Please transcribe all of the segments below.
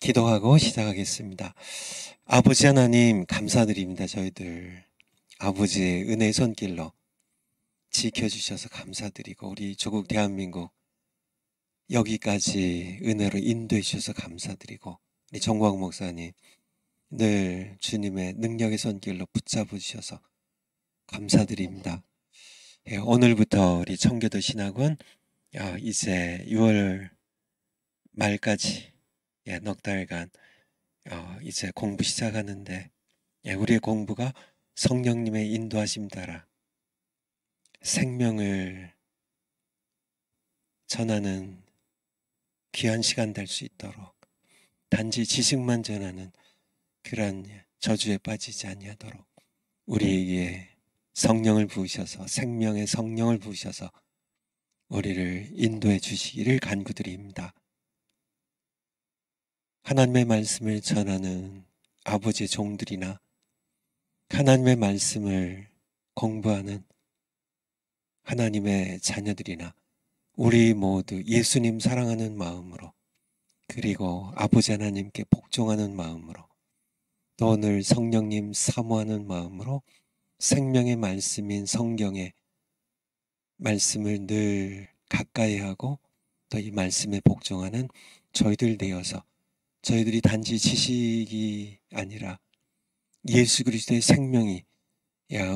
기도하고 시작하겠습니다. 아버지 하나님 감사드립니다. 저희들 아버지의 은혜의 손길로 지켜주셔서 감사드리고 우리 조국 대한민국 여기까지 은혜로 인도해 주셔서 감사드리고 우리 정광 목사님 늘 주님의 능력의 손길로 붙잡아 주셔서 감사드립니다. 오늘부터 우리 청교도 신학원 이제 6월 말까지 넉 달간 이제 공부 시작하는데 우리의 공부가 성령님의 인도하심 따라 생명을 전하는 귀한 시간 될 수 있도록 단지 지식만 전하는 그런 저주에 빠지지 아니하도록 우리에게 성령을 부으셔서 생명의 성령을 부으셔서 우리를 인도해 주시기를 간구드립니다. 하나님의 말씀을 전하는 아버지의 종들이나 하나님의 말씀을 공부하는 하나님의 자녀들이나 우리 모두 예수님 사랑하는 마음으로 그리고 아버지 하나님께 복종하는 마음으로 또 오늘 성령님 사모하는 마음으로 생명의 말씀인 성경의 말씀을 늘 가까이 하고 또 이 말씀에 복종하는 저희들 되어서 저희들이 단지 지식이 아니라 예수 그리스도의 생명이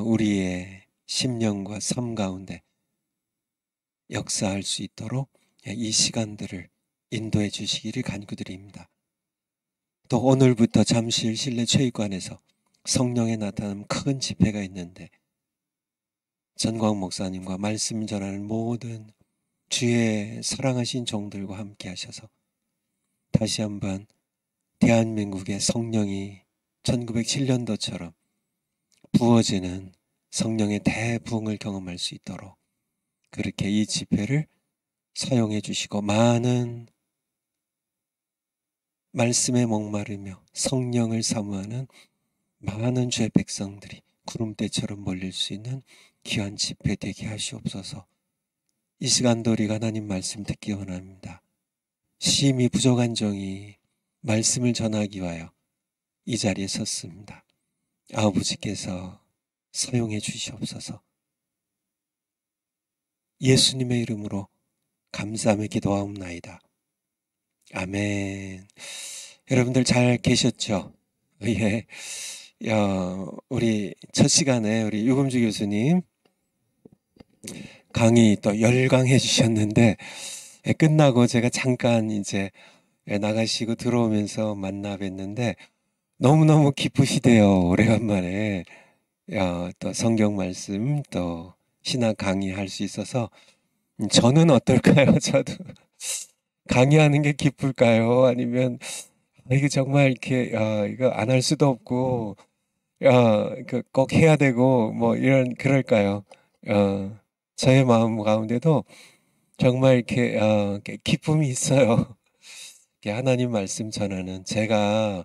우리의 심령과 삶 가운데 역사할 수 있도록 이 시간들을 인도해 주시기를 간구드립니다. 또 오늘부터 잠실 실내 체육관에서 성령의 나타남 큰 집회가 있는데 전광 목사님과 말씀 전하는 모든 주의 사랑하신 종들과 함께 하셔서 다시 한번 대한민국의 성령이 1907년도처럼 부어지는 성령의 대부흥을 경험할 수 있도록 그렇게 이 집회를 사용해 주시고 많은 말씀에 목마르며 성령을 사모하는 많은 주의 백성들이 구름대처럼 몰릴 수 있는 귀한 집회 되게 하시옵소서. 이 시간도 우리가 하나님 말씀 듣기 원합니다. 심히 부족한 종이 말씀을 전하기 위하여 이 자리에 섰습니다. 아버지께서 사용해 주시옵소서. 예수님의 이름으로 감사하며 기도하옵나이다. 아멘. 여러분들 잘 계셨죠? 예. 우리 첫 시간에 우리 유금주 교수님 강의 또 열광해 주셨는데 끝나고 제가 잠깐 이제 나가시고 들어오면서 만나 뵀는데 너무너무 기쁘시대요. 오래간만에 또 성경 말씀 또 신학 강의할 수 있어서 저는 어떨까요? 저도 강의하는 게 기쁠까요? 아니면 이게 정말 이렇게 이거 안 할 수도 없고 꼭 해야 되고 뭐 이런 그럴까요? 저의 마음 가운데도 정말 이렇게 기쁨이 있어요. 하나님 말씀 전하는 제가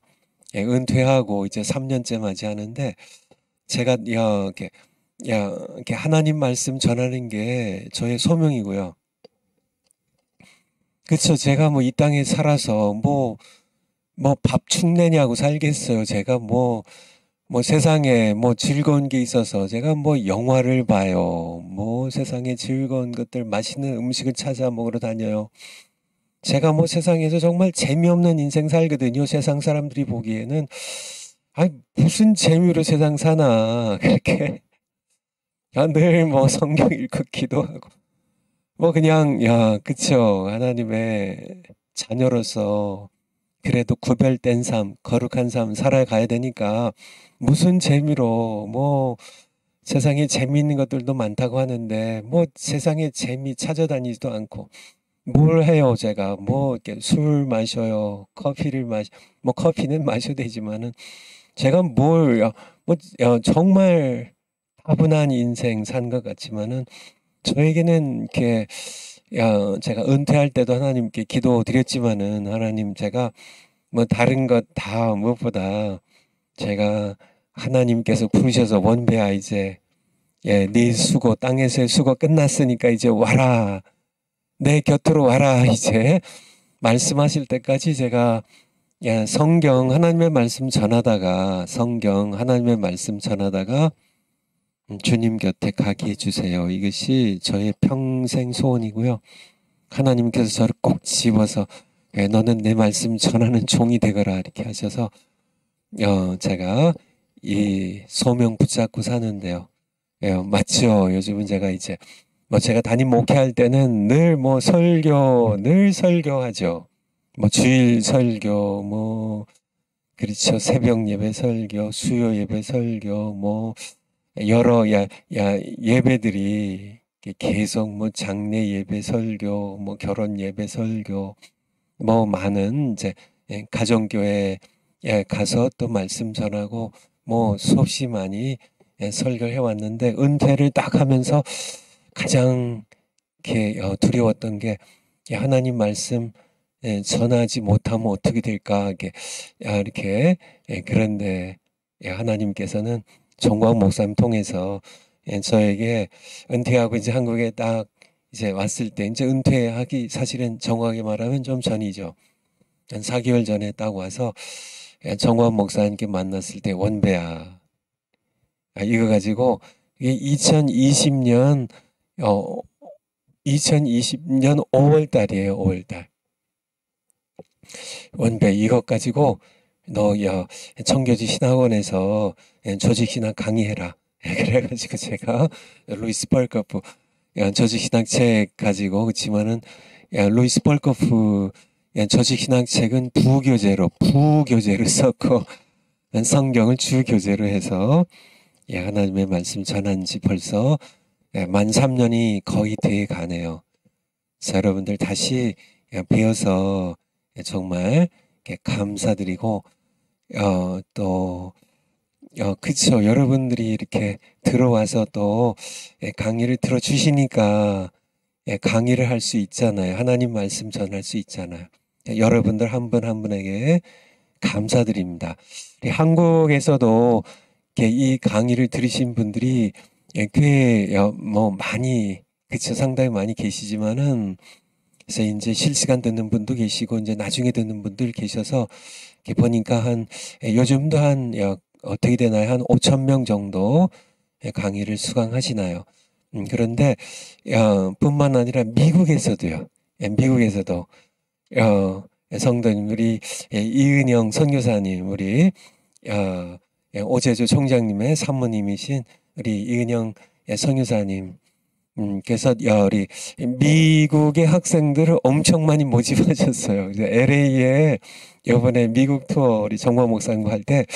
은퇴하고 이제 3년째 맞이하는데 제가 이렇게 하나님 말씀 전하는 게 저의 소명이고요. 그렇죠. 제가 뭐 이 땅에 살아서 뭐 밥 축내냐고 살겠어요. 제가 뭐 세상에 뭐 즐거운 게 있어서 제가 뭐 영화를 봐요. 뭐 세상에 즐거운 것들 맛있는 음식을 찾아 먹으러 다녀요. 제가 뭐 세상에서 정말 재미없는 인생 살거든요. 세상 사람들이 보기에는 무슨 재미로 세상 사나 그렇게 늘 뭐 성경 읽고 기도하고 뭐 그냥 그쵸. 하나님의 자녀로서 그래도 구별된 삶, 거룩한 삶 살아가야 되니까 무슨 재미로 뭐 세상에 재미있는 것들도 많다고 하는데 뭐 세상에 재미 찾아다니지도 않고 뭘 해요? 제가 뭐 이렇게 술 마셔요, 커피를 뭐 커피는 마셔도 되지만은 제가 정말 다분한 인생 산 것 같지만은 저에게는 이렇게 제가 은퇴할 때도 하나님께 기도드렸지만은 하나님 제가 뭐 다른 것 다 무엇보다 제가 하나님께서 부르셔서 원배야 이제 네 수고 땅에서의 수고 끝났으니까 이제 와라 내 곁으로 와라 이제 말씀하실 때까지 제가 성경 하나님의 말씀 전하다가 주님 곁에 가게 해주세요. 이것이 저의 평생 소원이고요. 하나님께서 저를 꼭 집어서 너는 내 말씀 전하는 종이 되거라 이렇게 하셔서 제가 이 소명 붙잡고 사는데요. 맞죠. 요즘은 제가 이제 제가 담임 목회할 때는 늘 설교하죠. 주일 설교, 그렇죠. 새벽 예배 설교, 수요 예배 설교, 여러 예배들이 계속 장례 예배 설교, 결혼 예배 설교, 많은 이제 가정교회에 가서 또 말씀 전하고 수없이 많이 설교를 해왔는데 은퇴를 딱 하면서 가장 이렇게 두려웠던 게 하나님 말씀 전하지 못하면 어떻게 될까 이렇게 그런데 하나님께서는 정광 목사님 통해서 저에게 은퇴하고 이제 한국에 딱 이제 왔을 때 이제 은퇴하기 사실은 정확하게 말하면 좀 전이죠. 한 4개월 전에 딱 와서 정광 목사님께 만났을 때 원배야 이거 가지고 이게 2020년 5월 달이에요. 5월 달. 원배 이것 가지고 너 청교지 신학원에서 조직신학 강의해라. 그래가지고 제가 루이스 벌거프 조직신학책 가지고 그렇지만은 루이스 벌거프 조직신학책은 부교재로 썼고 성경을 주교재로 해서 하나님의 말씀 전한 지 벌써 만 3년이 거의 돼 가네요. 그래서 여러분들 다시 배워서 정말 감사드리고 또 그쵸. 여러분들이 이렇게 들어와서 또 강의를 들어주시니까 강의를 할 수 있잖아요. 하나님 말씀 전할 수 있잖아요. 여러분들 한 분 한 분에게 감사드립니다. 한국에서도 이 강의를 들으신 분들이 꽤 많이 그쵸. 상당히 많이 계시지만은 그래서 이제 실시간 듣는 분도 계시고 이제 나중에 듣는 분들 계셔서 이렇게 보니까 요즘도 어떻게 되나요? 한 5천 명 정도 강의를 수강하시나요? 그런데 뿐만 아니라 미국에서도요. 미국에서도 성도님 우리 이은영 선교사님 우리 오제주 총장님의 산모님이신 우리 이은영 선교사님 그래서 우리 미국의 학생들을 엄청 많이 모집하셨어요. LA에 이번에 미국 투어 우리 정광 목사님과 할 때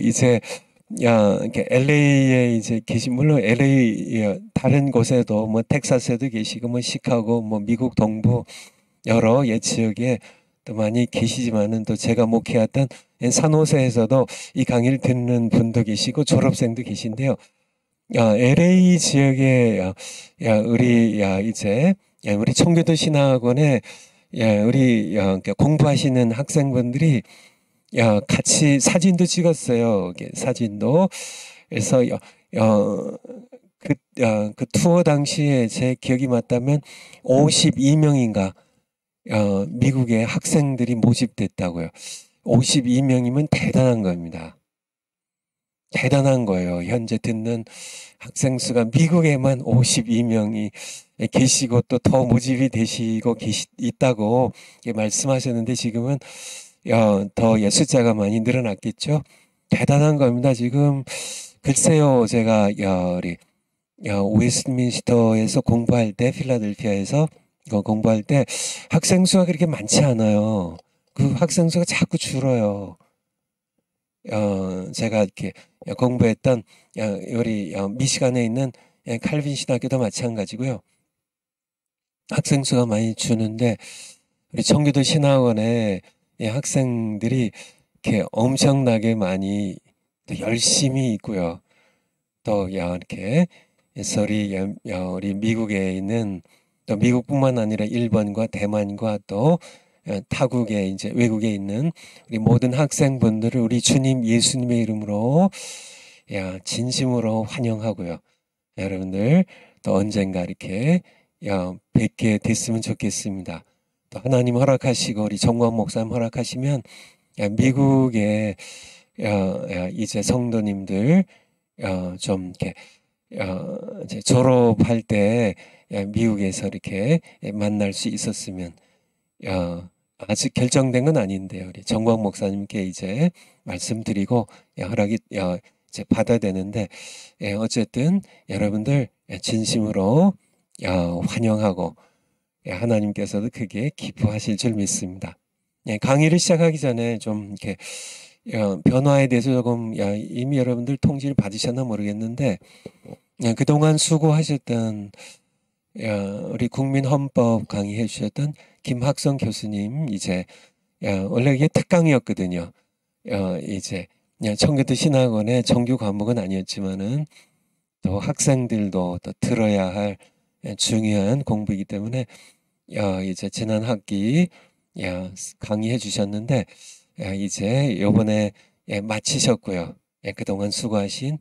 이제 이렇게 LA에 이제 물론 LA 다른 곳에도 텍사스에도 계시고 시카고 미국 동부 여러 지역에 또 많이 계시지만은 또 제가 목회했던 산호세에서도 이 강의를 듣는 분도 계시고 졸업생도 계신데요. LA 지역에 우리 청교도 신학원에 우리 공부하시는 학생분들이 같이 사진도 찍었어요. 사진도. 그래서 그 투어 당시에 제 기억이 맞다면 52명인가 미국의 학생들이 모집됐다고요. 52명이면 대단한 겁니다. 대단한 거예요. 현재 듣는 학생 수가 미국에만 52명이 계시고 또 더 모집이 되시고 있다고 말씀하셨는데 지금은 더 숫자가 많이 늘어났겠죠. 대단한 겁니다. 지금 글쎄요. 제가 우리 웨스트민스터에서 공부할 때 필라델피아에서 공부할 때 학생 수가 그렇게 많지 않아요. 그 학생 수가 자꾸 줄어요. 제가 이렇게 공부했던 우리 미시간에 있는 칼빈 신학교도 마찬가지고요. 학생 수가 많이 주는데 우리 청교도 신학원에 학생들이 이렇게 엄청나게 많이 또 열심히 있고요. 또 이렇게 우리 미국에 있는 또 미국뿐만 아니라 일본과 대만과 또 타국에 이제 외국에 있는 우리 모든 학생분들을 우리 주님 예수님의 이름으로 진심으로 환영하고요. 여러분들 또 언젠가 이렇게 뵙게 됐으면 좋겠습니다. 또 하나님 허락하시고 우리 정광 목사님 허락하시면 미국에 이제 성도님들 좀 이렇게 이제 졸업할 때 미국에서 이렇게 만날 수 있었으면 아직 결정된 건 아닌데요. 우리 정광 목사님께 이제 말씀드리고 허락이 이제 받아야 되는데 어쨌든 여러분들 진심으로 환영하고 하나님께서도 크게 기뻐하실 줄 믿습니다. 강의를 시작하기 전에 좀 이렇게 변화에 대해서 조금 이미 여러분들 통지를 받으셨나 모르겠는데 그동안 수고하셨던 우리 국민헌법 강의해 주셨던 김학성 교수님 이제 원래 이게 특강이었거든요. 이제 청교도 신학원의 정규 과목은 아니었지만은 또 학생들도 또 들어야 할 중요한 공부이기 때문에 이제 지난 학기 강의해 주셨는데 이제 이번에 마치셨고요. 그동안 수고하신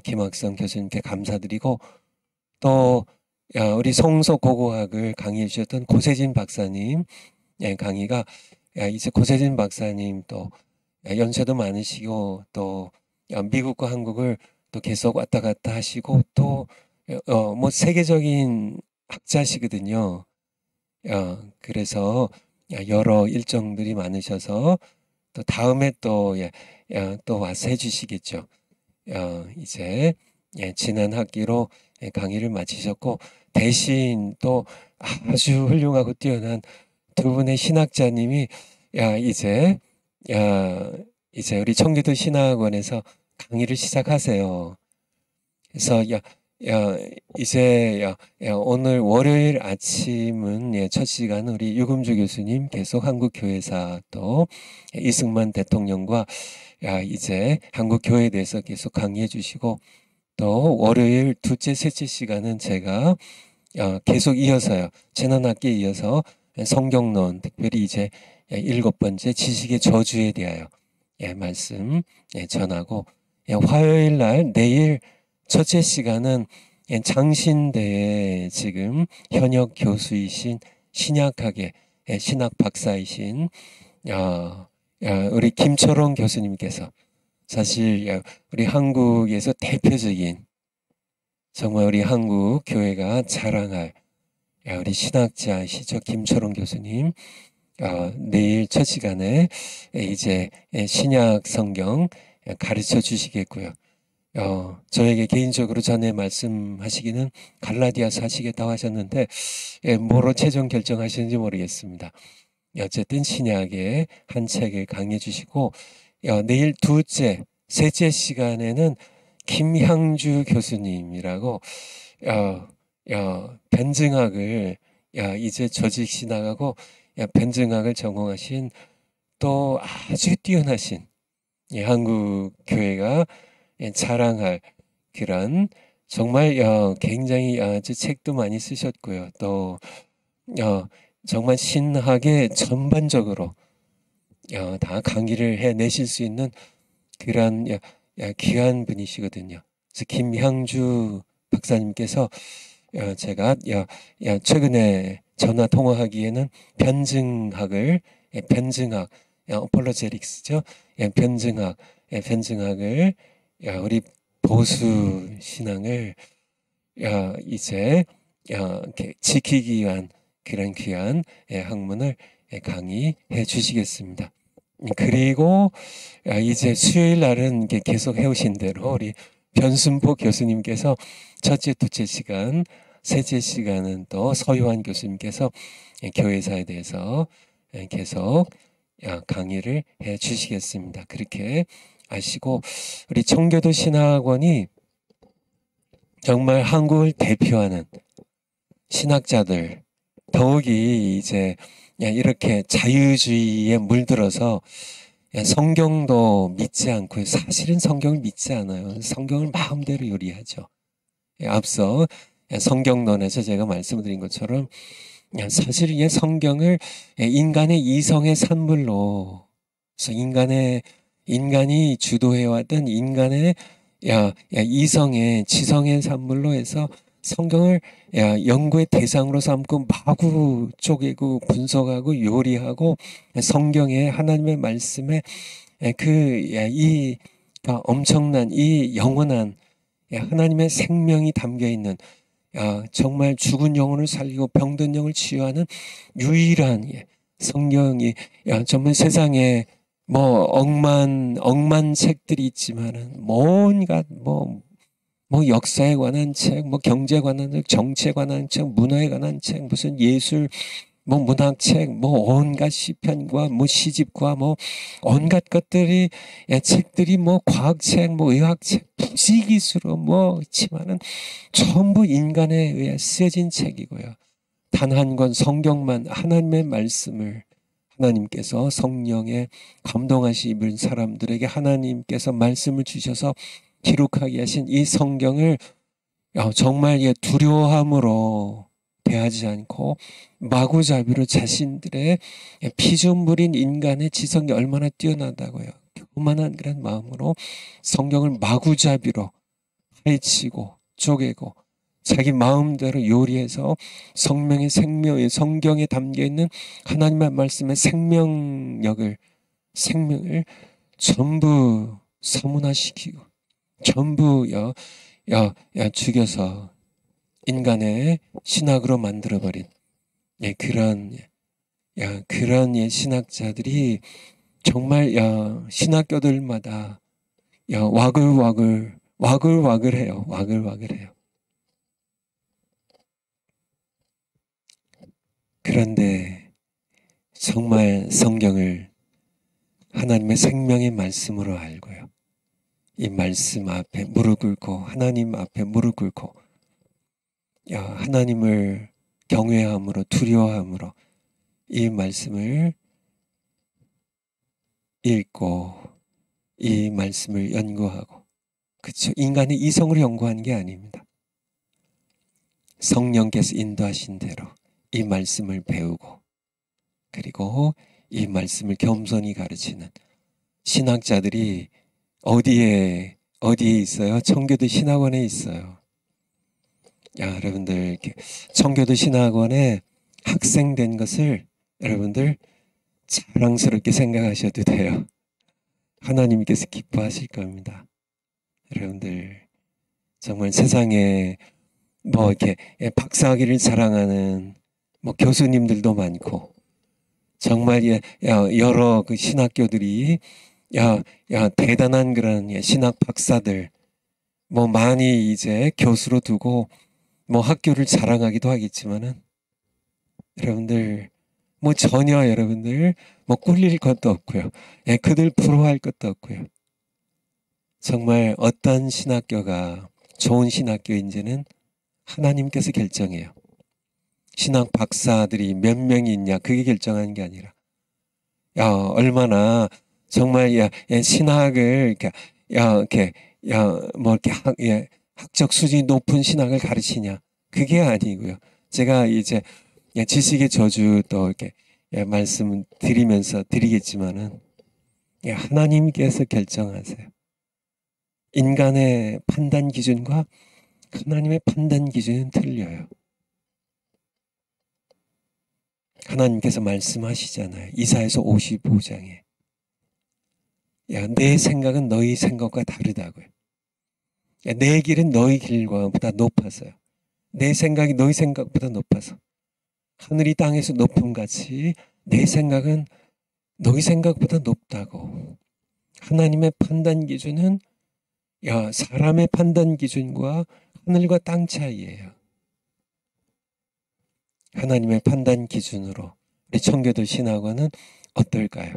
김학성 교수님께 감사드리고 또 우리 성서 고고학을 강의해 주셨던 고세진 박사님 강의가 이제 고세진 박사님 또 연세도 많으시고 또 미국과 한국을 또 계속 왔다 갔다 하시고 또 뭐 세계적인 학자시거든요. 그래서 여러 일정들이 많으셔서 또 다음에 또 또 와서 해주시겠죠. 이제 지난 학기로 강의를 마치셨고 대신 또 아주 훌륭하고 뛰어난 두 분의 신학자님이 이제 우리 청교도 신학원에서 강의를 시작하세요. 그래서 이제 오늘 월요일 아침은 첫 시간 우리 유금주 교수님 계속 한국교회사 또 이승만 대통령과 이제 한국교회에 대해서 계속 강의해 주시고 또 월요일 둘째 셋째 시간은 제가 계속 이어서요. 지난 학기에 이어서 성경론 특별히 이제 7번째 지식의 저주에 대하여 말씀 전하고 화요일 날 내일 첫째 시간은 장신대에 지금 현역 교수이신 신약학의 신학 박사이신 우리 김철원 교수님께서 사실 우리 한국에서 대표적인 정말 우리 한국 교회가 자랑할 우리 신학자이시죠. 김철원 교수님 내일 첫 시간에 이제 신약 성경 가르쳐 주시겠고요. 저에게 개인적으로 전에 말씀하시기는 갈라디아서 하시겠다고 하셨는데 뭐로 최종 결정하시는지 모르겠습니다. 어쨌든 신약의 한 책을 강의해 주시고 내일 둘째, 셋째 시간에는 김향주 교수님이라고 변증학을 이제 조직 신학하고 변증학을 전공하신 또 아주 뛰어나신 한국 교회가 자랑할 그런 정말 굉장히 아주 책도 많이 쓰셨고요. 또 정말 신학의 전반적으로 다 강의를 해내실 수 있는 그런 귀한 분이시거든요. 그래서 김향주 박사님께서 제가 최근에 전화 통화하기에는 변증학을 변증학 어폴로제틱스죠. 변증학을 우리 보수 신앙을 이제 지키기 위한 그런 귀한 학문을 강의해 주시겠습니다. 그리고 이제 수요일 날은 계속 해오신 대로 우리 변순보 교수님께서 첫째, 둘째 시간, 셋째 시간은 또 서유한 교수님께서 교회사에 대해서 계속 강의를 해 주시겠습니다. 그렇게 아시고 우리 청교도 신학원이 정말 한국을 대표하는 신학자들 더욱이 이제 이렇게 자유주의에 물들어서 성경도 믿지 않고 사실은 성경을 믿지 않아요. 성경을 마음대로 요리하죠. 앞서 성경론에서 제가 말씀드린 것처럼 사실 이 성경을 인간의 이성의 산물로 인간이 주도해왔던 인간의 이성의 지성의 산물로 해서 성경을 연구의 대상으로 삼고 마구 쪼개고 분석하고 요리하고 성경의 하나님의 말씀에 이 엄청난 이 영원한 하나님의 생명이 담겨 있는 정말 죽은 영혼을 살리고 병든 영을 치유하는 유일한 성경이 정말 세상에 뭐 억만 책들이 있지만은 뭔가 뭐 역사에 관한 책, 뭐 경제에 관한 책, 정치에 관한 책, 문화에 관한 책, 무슨 예술, 뭐 문학책, 뭐 온갖 시편과 뭐 시집과 뭐 온갖 것들이 책들이 뭐 과학책, 뭐 의학책, 부지기수로 뭐 있지만은 전부 인간에 의해 쓰여진 책이고요. 단 한 권 성경만 하나님의 말씀을 하나님께서 성령에 감동하신 사람들에게 하나님께서 말씀을 주셔서 기록하게 하신 이 성경을 정말 두려워함으로 대하지 않고 마구잡이로 자신들의 피조물인 인간의 지성이 얼마나 뛰어나다고요. 교만한 그런 마음으로 성경을 마구잡이로 파헤치고 쪼개고 자기 마음대로 요리해서 성령의 생명의 성경에 담겨있는 하나님의 말씀의 생명을 전부 사문화시키고 전부 죽여서 인간의 신학으로 만들어버린 그런 신학자들이 정말 신학교들마다 와글와글해요. 와글와글해요. 그런데 정말 성경을 하나님의 생명의 말씀으로 알고요. 이 말씀 앞에 무릎 꿇고 하나님 앞에 무릎 꿇고 하나님을 경외함으로 두려워함으로 이 말씀을 읽고 이 말씀을 연구하고 그렇죠. 인간의 이성으로 연구하는 게 아닙니다. 성령께서 인도하신 대로 이 말씀을 배우고 그리고 이 말씀을 겸손히 가르치는 신학자들이 어디에 있어요? 청교도 신학원에 있어요. 여러분들 청교도 신학원에 학생 된 것을 여러분들 자랑스럽게 생각하셔도 돼요. 하나님께서 기뻐하실 겁니다. 여러분들 정말 세상에 뭐 이렇게 박사학위를 자랑하는 뭐 교수님들도 많고 정말 여러 그 신학교들이 대단한 그런 신학 박사들 뭐 많이 이제 교수로 두고 뭐 학교를 자랑하기도 하겠지만은 여러분들 뭐 전혀 여러분들 뭐 꿀릴 것도 없고요. 그들 부러워할 것도 없고요. 정말 어떤 신학교가 좋은 신학교인지는 하나님께서 결정해요. 신학 박사들이 몇 명이 있냐 그게 결정하는 게 아니라 얼마나 정말 신학을 학적 수준이 높은 신학을 가르치냐 그게 아니고요. 제가 이제 지식의 저주도 이렇게 말씀드리면서 드리겠지만은 하나님께서 결정하세요. 인간의 판단 기준과 하나님의 판단 기준은 틀려요. 하나님께서 말씀하시잖아요. 이사야서 55장에 내 생각은 너희 생각과 다르다고요. 내 길은 너희 길보다 높아서요. 내 생각이 너희 생각보다 높아서 하늘이 땅에서 높음같이 내 생각은 너희 생각보다 높다고. 하나님의 판단 기준은 사람의 판단 기준과 하늘과 땅 차이예요. 하나님의 판단 기준으로 우리 청교도 신학원은 어떨까요?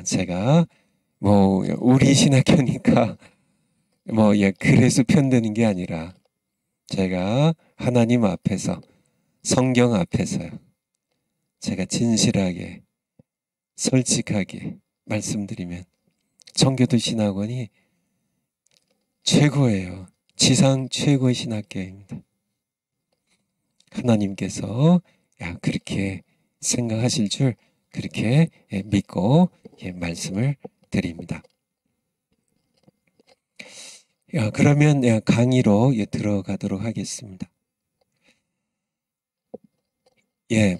제가 뭐 우리 신학교니까 뭐 그래서 편드는 게 아니라 제가 하나님 앞에서 성경 앞에서요. 제가 진실하게 솔직하게 말씀드리면 청교도 신학원이 최고예요. 지상 최고의 신학교입니다. 하나님께서 그렇게 생각하실 줄 그렇게 믿고 말씀을 드립니다. 그러면 강의로 들어가도록 하겠습니다.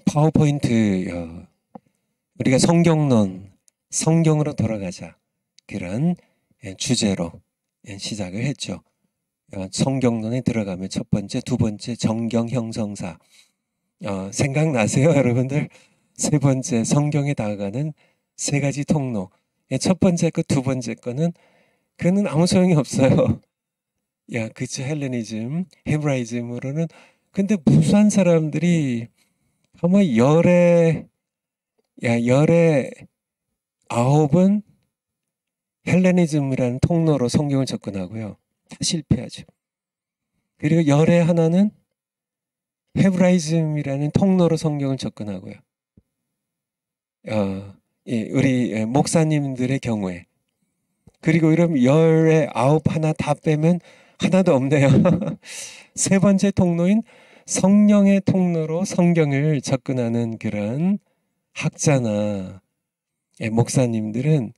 파워포인트 우리가 성경론, 성경으로 돌아가자 그런 주제로 시작을 했죠. 성경론에 들어가면 첫 번째, 두 번째 정경 형성사 생각나세요, 여러분들? 세 번째 성경에 다가가는 세 가지 통로. 첫 번째 거, 두 번째 거는 그는 아무 소용이 없어요. 그쵸, 헬레니즘, 헤브라이즘으로는. 근데 무수한 사람들이 아마 열의 아홉은 헬레니즘이라는 통로로 성경을 접근하고요. 다 실패하죠. 그리고 열의 하나는 헤브라이즘이라는 통로로 성경을 접근하고요. 우리 목사님들의 경우에. 그리고 이러면 열의 아홉 하나 다 빼면 하나도 없네요. 세 번째 통로인 성령의 통로로 성경을 접근하는 그런 학자나 목사님들은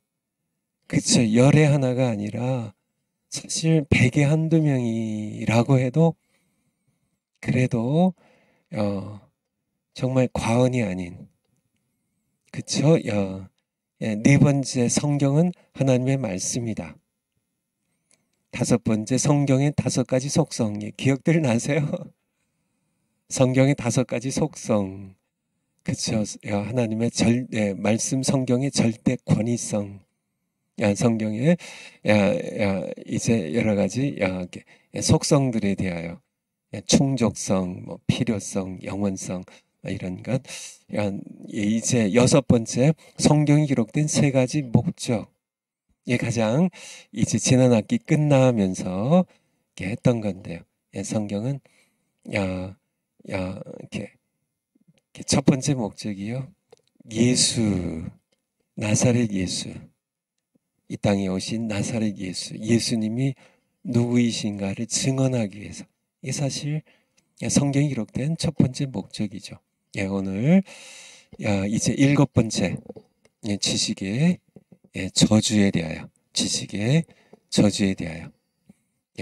그쵸, 열의 하나가 아니라 사실 백의 한두 명이라고 해도 그래도 정말 과언이 아닌 그쵸? 네 번째 성경은 하나님의 말씀이다. 다섯 번째 성경의 다섯 가지 속성 기억들 나세요? 성경의 다섯 가지 속성 그쵸? 하나님의 말씀 성경의 절대 권위성 성경의 이제 여러 가지 속성들에 대하여 충족성, 뭐 필요성, 영원성 이런 것. 이제 여섯 번째 성경이 기록된 세 가지 목적. 가장 이제 지난 학기 끝나면서 했던 건데요. 성경은 이렇게 첫 번째 목적이요. 예수, 나사렛 예수. 이 땅에 오신 나사렛 예수, 예수님이 누구이신가를 증언하기 위해서. 이게 사실 성경이 기록된 첫 번째 목적이죠. 오늘 이제 일곱 번째 지식의 저주에 대하여 지식의 저주에 대하여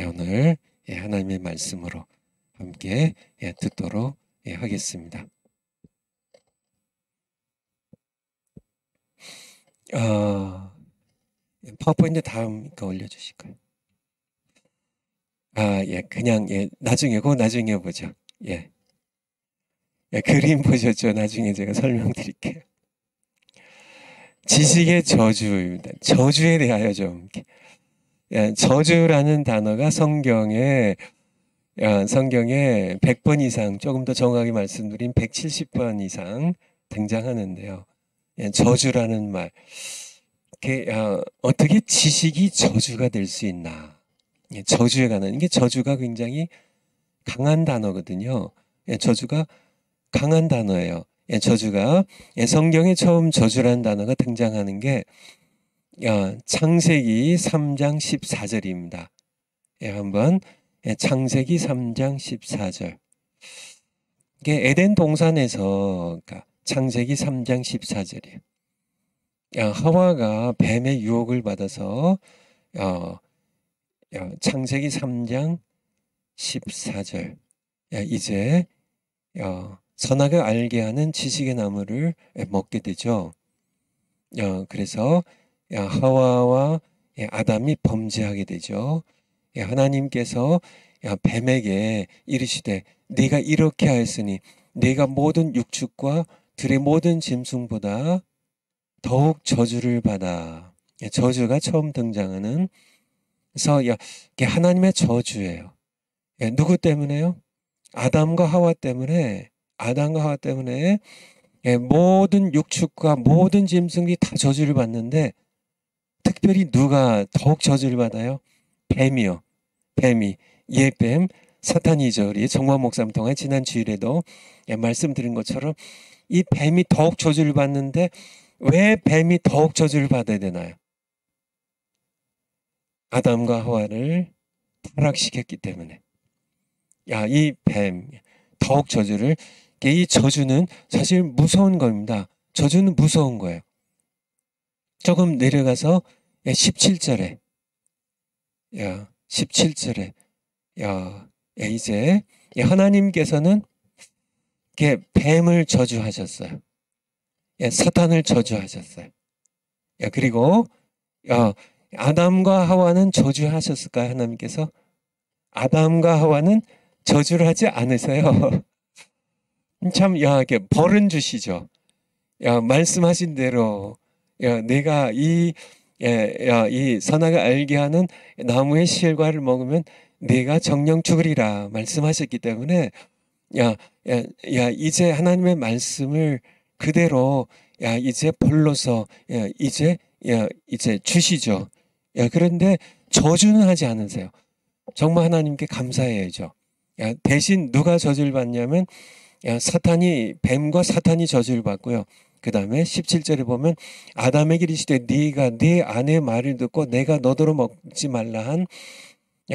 오늘 하나님의 말씀으로 함께 듣도록 하겠습니다. 파워포인트 다음 거 올려주실까요? 그냥 나중에 보죠. 그림 보셨죠? 나중에 제가 설명드릴게요. 지식의 저주입니다. 저주에 대하여 좀 저주라는 단어가 성경에 100번 이상, 조금 더 정확하게 말씀드린 170번 이상 등장하는데요. 저주라는 말, 어떻게 지식이 저주가 될 수 있나? 저주에 관한 이게 저주가 굉장히 강한 단어거든요. 저주가 강한 단어예요. 저주가 성경에 처음 저주라는 단어가 등장하는 게 창세기 3장 14절입니다. 한번 창세기 3장 14절. 이게 에덴 동산에서 창세기 3장 14절이에요. 하와가 뱀의 유혹을 받아서 창세기 3장 14절 이제 선악을 알게 하는 지식의 나무를 먹게 되죠. 그래서 하와와 아담이 범죄하게 되죠. 하나님께서 뱀에게 이르시되 네가 이렇게 하였으니 네가 모든 육축과 들의 모든 짐승보다 더욱 저주를 받아. 저주가 처음 등장하는 그래서 이게 하나님의 저주예요. 누구 때문에요? 아담과 하와 때문에 모든 육축과 모든 짐승이 다 저주를 받는데 특별히 누가 더욱 저주를 받아요? 뱀이요. 뱀이 뱀 사탄이죠. 우리 정화 목사님 통해 지난 주일에도 말씀드린 것처럼 이 뱀이 더욱 저주를 받는데 왜 뱀이 더욱 저주를 받아야 되나요? 아담과 하와를 타락시켰기 때문에. 이 뱀 더욱 저주를 이 저주는 사실 무서운 겁니다. 저주는 무서운 거예요. 조금 내려가서 17절에 17절에 이제 하나님께서는 뱀을 저주하셨어요. 사탄을 저주하셨어요. 그리고 아담과 하와는 저주하셨을까요? 하나님께서? 아담과 하와는 저주를 하지 않으세요. 참, 이렇게 벌은 주시죠. 말씀하신 대로, 내가 이 선악을 알게 하는 나무의 실과를 먹으면 내가 정령 죽으리라 말씀하셨기 때문에, 이제 하나님의 말씀을 그대로, 이제 벌로서, 이제 주시죠. 그런데 저주는 하지 않으세요. 정말 하나님께 감사해야죠. 대신 누가 저주를 받냐면, 뱀과 사탄이 저주를 받고요. 그 다음에 17절에 보면 아담에게 이르시되 네가 네 아내의 말을 듣고 내가 너더러 먹지 말라 한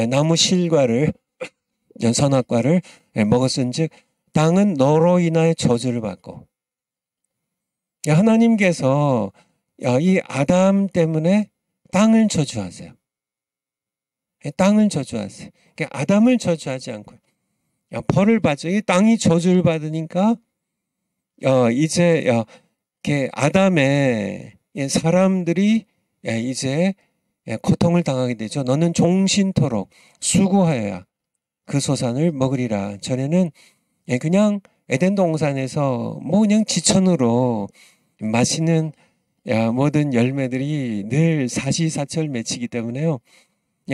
나무 실과를 선악과를 먹었은즉 땅은 너로 인하여 저주를 받고, 하나님께서 이 아담 때문에 땅을 저주하세요. 땅을 저주하세요. 아담을 저주하지 않고 벌을 받죠. 이 땅이 저주를 받으니까 이제 아담의 사람들이 이제 고통을 당하게 되죠. 너는 종신토록 수고하여야 그 소산을 먹으리라. 전에는 그냥 에덴 동산에서 그냥 지천으로 맛있는 모든 열매들이 늘 사시사철 맺히기 때문에요.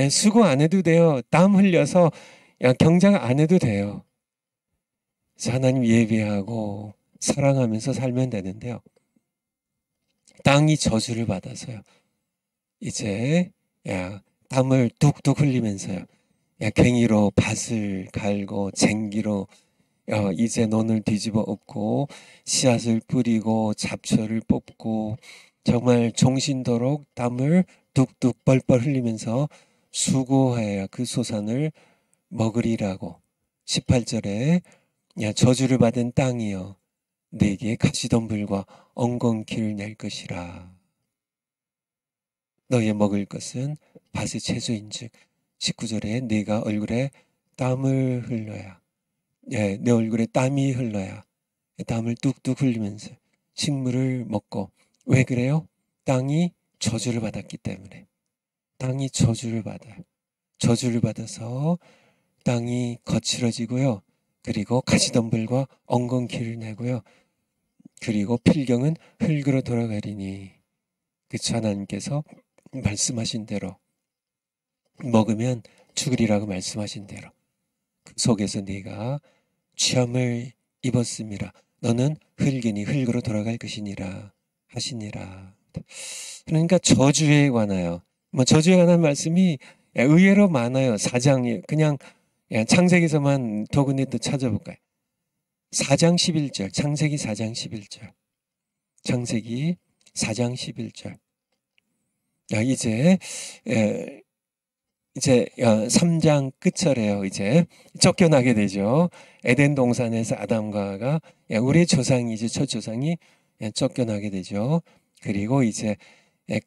수고 안 해도 돼요. 땀 흘려서 경작 안 해도 돼요. 하나님 예배하고 사랑하면서 살면 되는데요. 땅이 저주를 받아서요. 이제 땀을 뚝뚝 흘리면서요. 괭이로 밭을 갈고 쟁기로 이제 논을 뒤집어 엎고 씨앗을 뿌리고 잡초를 뽑고 정말 종신도록 땀을 뚝뚝 뻘뻘 흘리면서 수고하여야 그 소산을 먹으리라고 18절에 저주를 받은 땅이여 네게 가시덤불과 엉겅퀴를 낼 것이라. 너의 먹을 것은 밭의 채소인즉 19절에 네가 얼굴에 땀을 흘러야 내 얼굴에 땀이 흘러야 땀을 뚝뚝 흘리면서 식물을 먹고. 왜 그래요? 땅이 저주를 받았기 때문에. 땅이 저주를 받아요. 저주를 받아서 땅이 거칠어지고요. 그리고 가시덤불과 엉겅퀴를 내고요. 그리고 필경은 흙으로 돌아가리니. 그쵸? 하나님께서 말씀하신 대로 먹으면 죽으리라고 말씀하신 대로 그 속에서 네가 취함을 입었음이라. 너는 흙이니 흙으로 돌아갈 것이니라 하시니라. 그러니까 저주에 관하여 저주에 관한 말씀이 의외로 많아요. 4장 그냥 창세기에서만 도그니 찾아볼까요? 4장 11절 창세기 4장 11절 창세기 4장 11절 이제 3장 끝절에요. 이제 쫓겨나게 되죠. 에덴 동산에서 아담과 하와가 우리의 조상이지 첫 조상이 쫓겨나게 되죠. 그리고 이제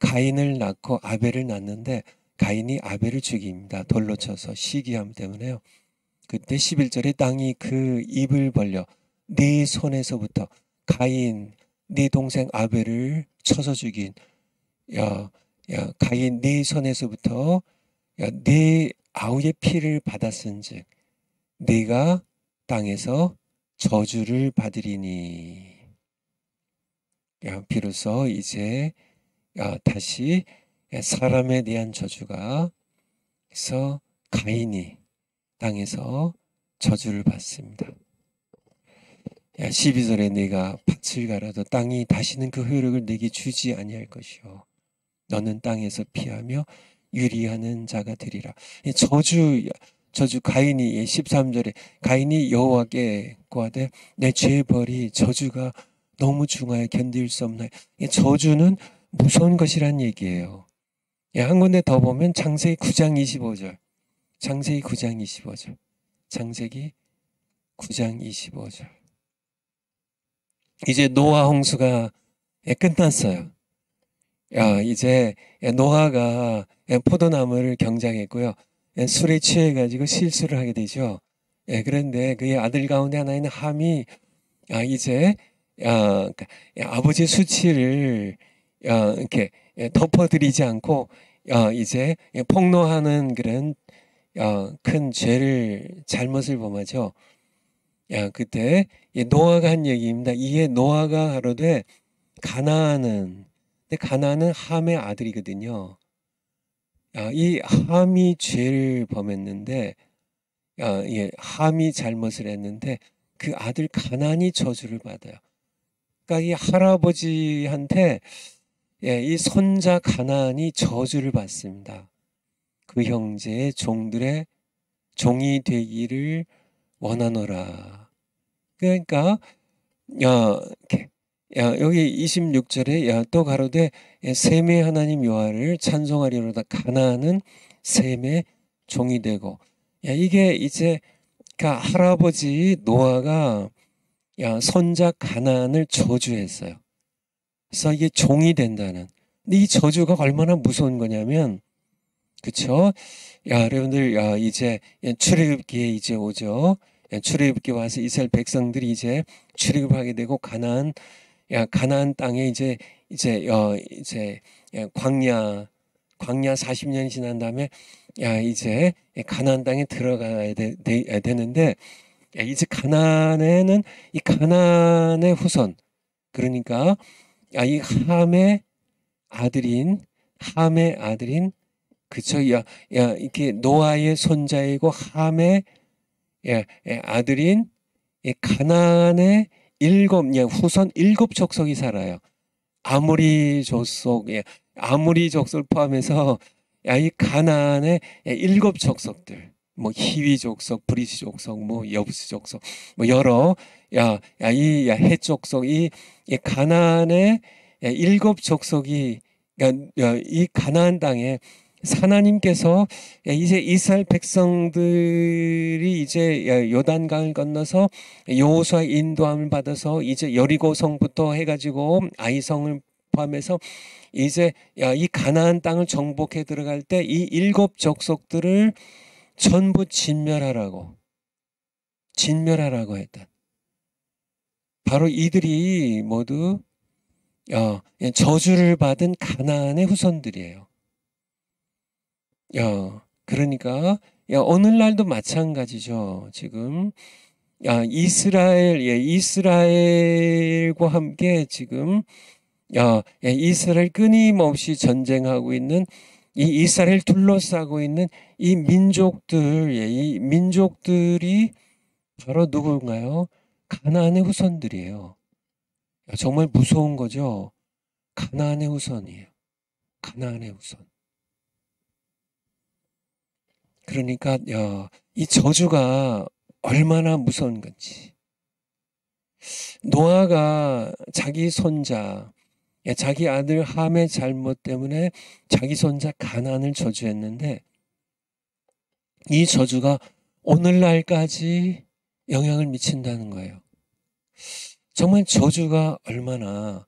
가인을 낳고 아벨을 낳는데 가인이 아벨을 죽입니다. 돌로 쳐서 시기함 때문에요. 그때 11절에 땅이 그 입을 벌려 네 손에서부터 가인 네 동생 아벨을 쳐서 죽인 가인 네 손에서부터 네 아우의 피를 받았은즉 네가 땅에서 저주를 받으리니. 비로소 이제 다시 사람에 대한 저주가 그래서 가인이 땅에서 저주를 받습니다. 12절에 내가 밭을 갈아도 땅이 다시는 그 효력을 내게 주지 아니할 것이요 너는 땅에서 피하며 유리하는 자가 되리라. 저주 가인이 13절에 가인이 여호와께 고하되 내 죄의 벌이 저주가 너무 중하여 견딜 수 없나요? 저주는 무서운 것이란 얘기예요. 한 군데 더 보면 창세기 9장 25절 창세기 9장 25절 창세기 9장 25절 이제 노아 홍수가 끝났어요. 이제 노아가 포도나무를 경작했고요. 술에 취해가지고 실수를 하게 되죠. 그런데 그의 아들 가운데 하나 있는 함이 이제 그러니까 아버지의 수치를 이렇게 덮어드리지 않고 이제 폭로하는 그런 큰 죄를 잘못을 범하죠. 그때 노아가 한 얘기입니다. 이에 노아가 가로되 근데 가나안은 함의 아들이거든요. 이 함이 죄를 범했는데 함이 잘못을 했는데 그 아들 가나안이 저주를 받아요. 그러니까 이 할아버지한테 이 손자 가나안이 저주를 받습니다. 그 형제의 종들의 종이 되기를 원하노라. 그러니까 이렇게 여기 26절에 또 가로되 셈의 하나님 여호와를 찬송하리로다. 가나안은 셈의 종이 되고 이게 이제 할아버지 노아가 손자 가나안을 저주했어요. 그래서 이게 종이 된다는. 근데 이 저주가 얼마나 무서운 거냐면, 그쵸? 여러분들 이제 출애굽기에 이제 오죠. 출애굽기 와서 이스라엘 백성들이 이제 출애굽을 하게 되고 가나안 땅에 이제 광야 40년이 지난 다음에 이제 가나안 땅에 들어가야 되는데 이제 가나안에는 이 가나안의 후손, 그러니까 이 함의 아들인 그쵸? 이렇게 노아의 손자이고 함의 아들인 가나안의 후손 7족속이 살아요. 아모리 족속을 포함해서 이 가나안의 7족속들, 뭐 히위 족속, 브리스 족속, 뭐 여부스 족속, 뭐 여러 이 헷족속, 이 가나안의 7족속이 이 가나안 땅에 하나님께서 이제 이스라엘 백성들이 이제 요단강을 건너서 여호수아의 인도함을 받아서 이제 여리고 성부터 해가지고 아이성을 포함해서 이제 이 가나안 땅을 정복해 들어갈 때 이 7족속들을 전부 진멸하라고 했다. 바로 이들이 모두 저주를 받은 가나안의 후손들이에요. 그러니까 오늘날도 마찬가지죠. 지금 이스라엘과 함께 지금 이스라엘 끊임없이 전쟁하고 있는 이 이스라엘 둘러싸고 있는 이 민족들이 바로 누구인가요? 가나안의 후손들이에요. 정말 무서운 거죠. 가나안의 후손이에요. 가나안의 후손. 그러니까 이 저주가 얼마나 무서운 건지. 노아가 자기 손자, 자기 아들 함의 잘못 때문에 자기 손자 가나안을 저주했는데 이 저주가 오늘날까지 영향을 미친다는 거예요. 정말 저주가 얼마나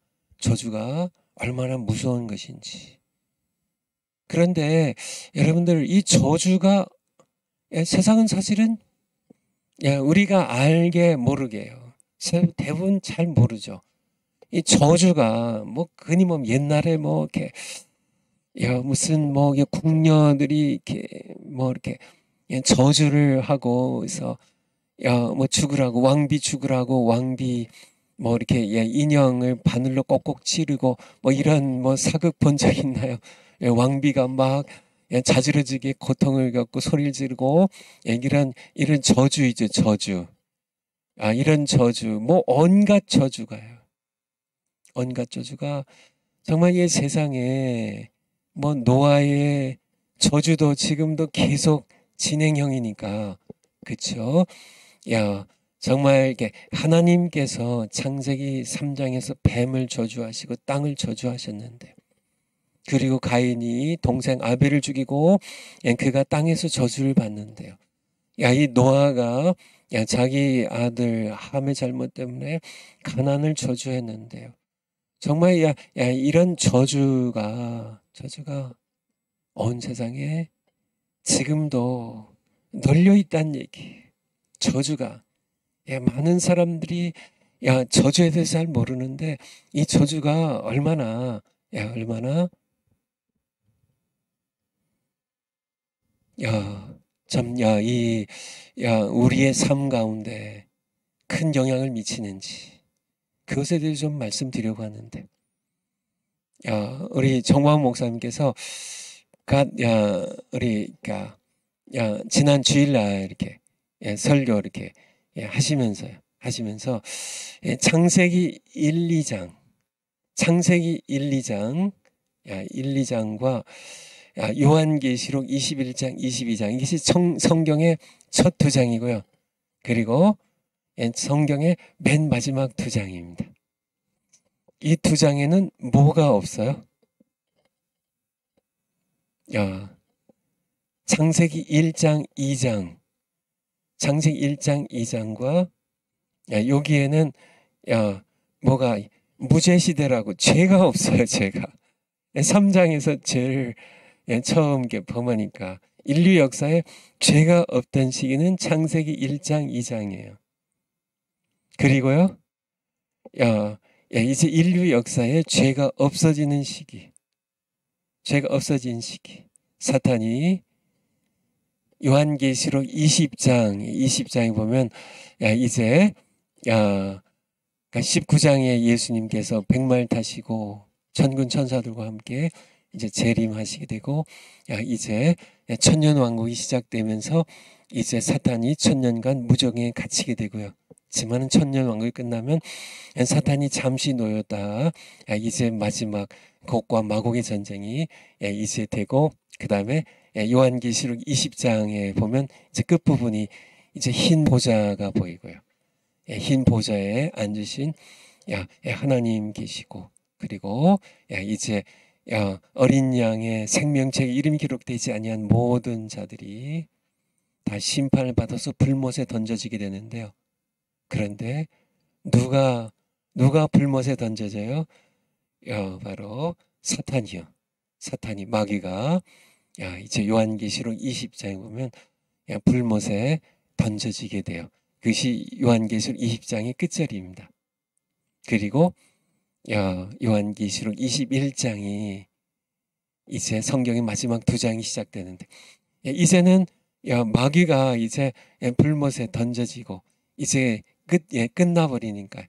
무서운 것인지. 그런데 여러분들 이 저주가 세상은 사실은 우리가 알게 모르게요. 대부분 잘 모르죠. 이 저주가 뭐 끊임없이 옛날에 뭐 이렇게 무슨 뭐 궁녀들이 이렇게 저주를 하고 그래서 뭐 죽으라고 왕비 뭐 이렇게 인형을 바늘로 꼭꼭 찌르고 뭐 이런 뭐 사극 본 적 있나요? 왕비가 막 자지러지게 고통을 겪고 소리를 지르고 이런 저주이죠. 저주. 이런 저주, 뭐 온갖 저주가요. 온갖 저주가 정말 이 세상에 뭐 노아의 저주도 지금도 계속 진행형이니까, 그쵸? 정말 이게 하나님께서 창세기 3장에서 뱀을 저주하시고 땅을 저주하셨는데, 그리고 가인이 동생 아벨을 죽이고 그가 땅에서 저주를 받는데요. 이 노아가 자기 아들 함의 잘못 때문에 가난을 저주했는데요. 정말 이런 저주가 온 세상에 지금도 널려 있다는 얘기. 저주가. 많은 사람들이 저주에 대해서 잘 모르는데 이 저주가 얼마나 참 우리의 삶 가운데 큰 영향을 미치는지 그것에 대해서 좀 말씀드리려고 하는데 우리 정광 목사님께서 지난 주일날 이렇게 설교 이렇게 하시면서 창세기 1, 2장 창세기 1, 2장 1, 2장과 요한계시록 21장, 22장 이것이 성경의 첫 두 장이고요. 그리고 성경의 맨 마지막 두 장입니다. 이 두 장에는 뭐가 없어요? 창세기 1장, 2장 창세기 1장, 2장과 여기에는 뭐가 무죄시대라고 죄가 없어요. 죄가 3장에서 제일 처음 범하니까 인류 역사에 죄가 없던 시기는 창세기 1장, 2장이에요. 그리고요, 이제 인류 역사에 죄가 없어지는 시기, 죄가 없어진 시기. 사탄이 요한계시록 20장에 보면 이제 19장에 예수님께서 백말 타시고 천군 천사들과 함께 이제 재림하시게 되고 이제 천년 왕국이 시작되면서 이제 사탄이 천년간 무정에 갇히게 되고요. 하지만 천년 왕국이 끝나면 사탄이 잠시 놓였다 이제 마지막 곡과 마곡의 전쟁이 이제 되고 그 다음에 요한계시록 20장에 보면 이제 끝부분이 이제 흰 보좌가 보이고요. 흰 보좌에 앉으신 하나님 계시고 그리고 이제 어린 양의 생명책에 이름이 기록되지 아니한 모든 자들이 다 심판을 받아서 불못에 던져지게 되는데요. 그런데 누가 불못에 던져져요? 바로 사탄이요. 사탄이 마귀가 이제 요한계시록 20장에 보면 불못에 던져지게 돼요. 그것이 요한계시록 20장의 끝절입니다. 그리고 요한계시록 21장이 이제 성경의 마지막 두 장이 시작되는데 이제는 마귀가 이제 불못에 던져지고 이제 끝나버리니까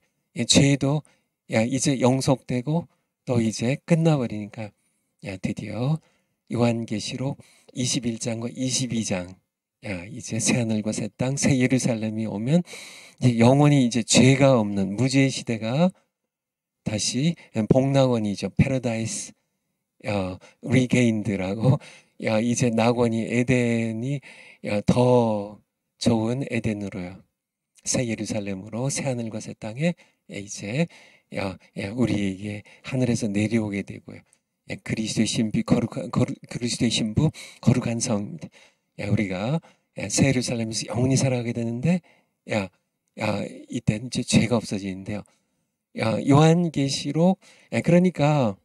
죄도 이제 영속되고 또 이제 끝나버리니까 드디어 요한계시록 21장과 22장 이제 새하늘과 새 땅 새 예루살렘이 오면 이제 영원히 이제 죄가 없는 무죄의 시대가 다시 복낙원이죠. 패러다이스 리게인드라고 이제 낙원이 에덴이 더 좋은 에덴으로요. 새 예루살렘으로 새 하늘과 새 땅에 이제 우리에게 하늘에서 내려오게 되고요. 그리스도의 신비 그리스도의 신부 거룩한 성입니다. 우리가 새 예루살렘에서 영원히 살아가게 되는데 이때는 이제 죄가 없어지는데요. 요한계시록 그러니까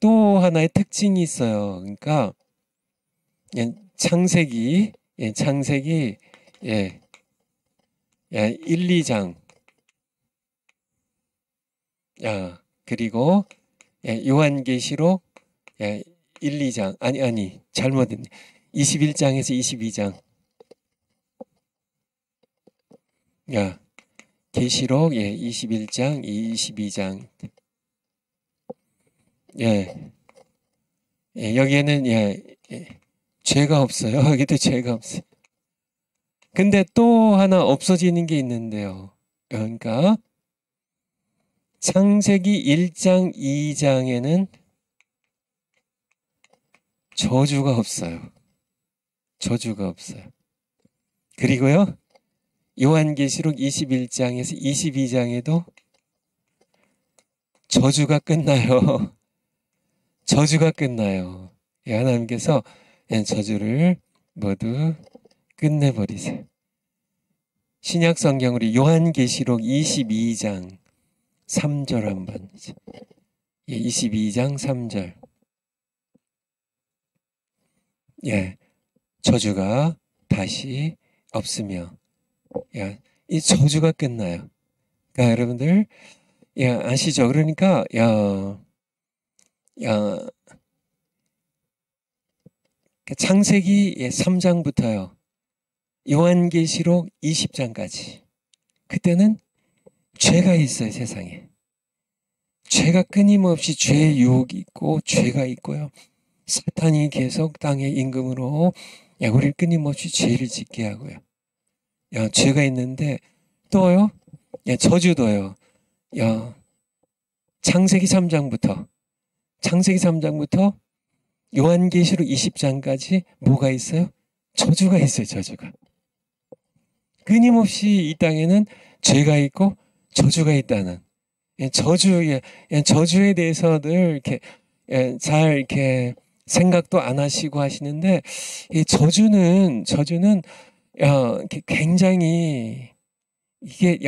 또 하나의 특징이 있어요. 그러니까 창세기 1, 2장 그리고 요한계시록 1, 2장 아니 잘못했네. 21장에서 22장 계시록 21장 22장 여기에는 죄가 없어요. 여기도 죄가 없어요. 근데 또 하나 없어지는 게 있는데요. 그러니까 창세기 1장 2장에는 저주가 없어요. 저주가 없어요. 그리고요 요한계시록 21장에서 22장에도 저주가 끝나요. 저주가 끝나요. 하나님께서 저주를 모두 끝내버리세요. 신약 성경 우리 요한계시록 22장 3절 한번 22장 3절 저주가 다시 없으며, 야, 이 저주가 끝나요. 그러니까 여러분들, 야, 아시죠? 그러니까, 창세기 3장부터요. 요한계시록 20장까지. 그때는 죄가 있어요, 세상에. 죄가 끊임없이 죄의 유혹이 있고, 죄가 있고요. 사탄이 계속 땅의 임금으로 우리를 끊임없이 죄를 짓게 하고요. 죄가 있는데, 또요, 저주도요. 창세기 3장부터 요한계시록 20장까지 뭐가 있어요? 저주가 있어요, 저주가. 끊임없이 이 땅에는 죄가 있고 저주가 있다는 저주에 대해서들 이렇게 잘 이렇게 생각도 안 하시고 하시는데, 이 저주는 굉장히 이게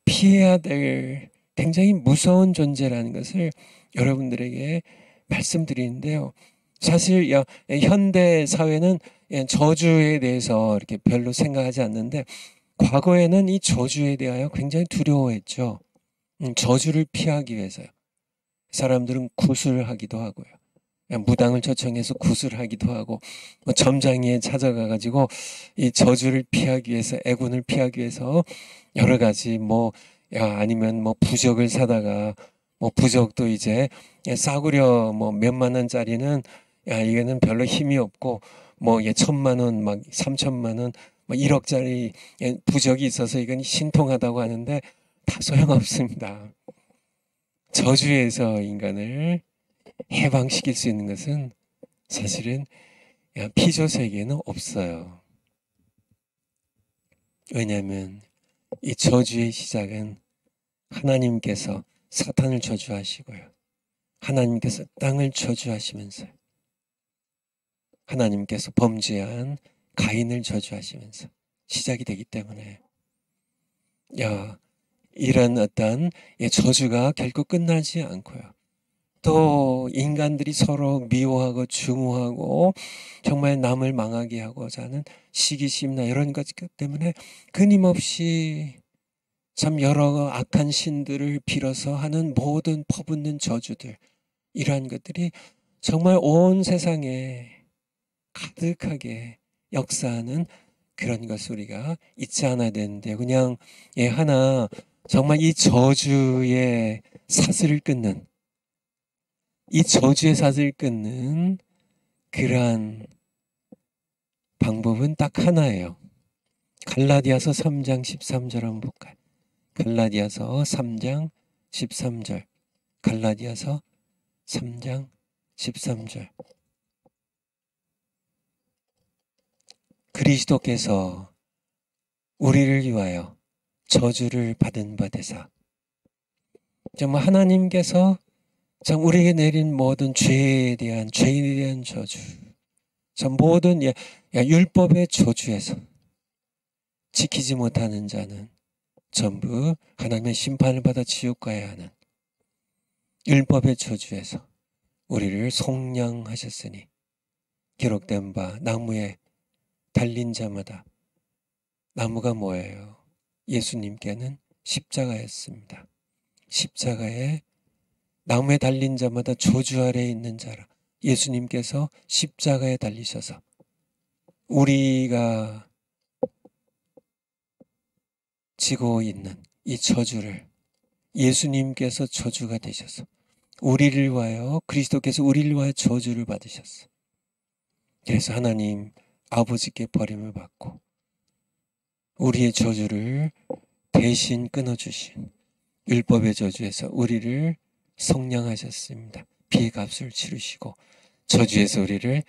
피해야 될 굉장히 무서운 존재라는 것을 여러분들에게 말씀드리는데요. 사실 현대 사회는 저주에 대해서 이렇게 별로 생각하지 않는데, 과거에는 이 저주에 대하여 굉장히 두려워했죠. 저주를 피하기 위해서요. 사람들은 구슬하기도 하고요. 무당을 초청해서 구슬하기도 하고, 점장이에 찾아가가지고 이 저주를 피하기 위해서, 애군을 피하기 위해서 여러 가지 아니면 부적을 사다가 부적도 이제 싸구려 몇만 원짜리는 이거는 별로 힘이 없고 1,000만 원, 3천만 원, 1억짜리 부적이 있어서 이건 신통하다고 하는데 다 소용없습니다. 저주에서 인간을 해방시킬 수 있는 것은 사실은 피조 세계에는 없어요. 왜냐하면 이 저주의 시작은 하나님께서 사탄을 저주하시고요. 하나님께서 땅을 저주하시면서, 하나님께서 범죄한 가인을 저주하시면서 시작이 되기 때문에 이런 어떤 저주가 결코 끝나지 않고요. 또 인간들이 서로 미워하고 증오하고 정말 남을 망하게 하고자 하는 시기심이나 이런 것 때문에 끊임없이 참 여러 악한 신들을 빌어서 하는 모든 퍼붓는 저주들, 이러한 것들이 정말 온 세상에 가득하게 역사하는 그런 것을 우리가 잊지 않아야 되는데, 그냥 하나 정말 이 저주의 사슬을 끊는, 그러한 방법은 딱 하나예요. 갈라디아서 3장 13절 한번 볼까요? 갈라디아서 3장 13절. 갈라디아서 3장 13절. 그리스도께서 우리를 위하여 저주를 받은 바 되사, 정말 하나님께서 참 우리에게 내린 모든 죄에 대한 저주, 참 모든 율법의 저주에서 지키지 못하는 자는 전부 하나님의 심판을 받아 지옥 가야 하는 율법의 저주에서 우리를 속량하셨으니, 기록된 바 나무에 달린 자마다, 나무가 뭐예요? 예수님께는 십자가였습니다. 십자가에 나무에 달린 자마다 저주 아래에 있는 자라. 예수님께서 십자가에 달리셔서 우리가 지고 있는 이 저주를 예수님께서 저주가 되셔서 우리를 위하여, 그리스도께서 우리를 위하여 저주를 받으셨어. 그래서 하나님 아버지께 버림을 받고 우리의 저주를 대신 끊어주신 율법의 저주에서 우리를 속량하셨습니다. 피값을 치르시고 저주에서 우리를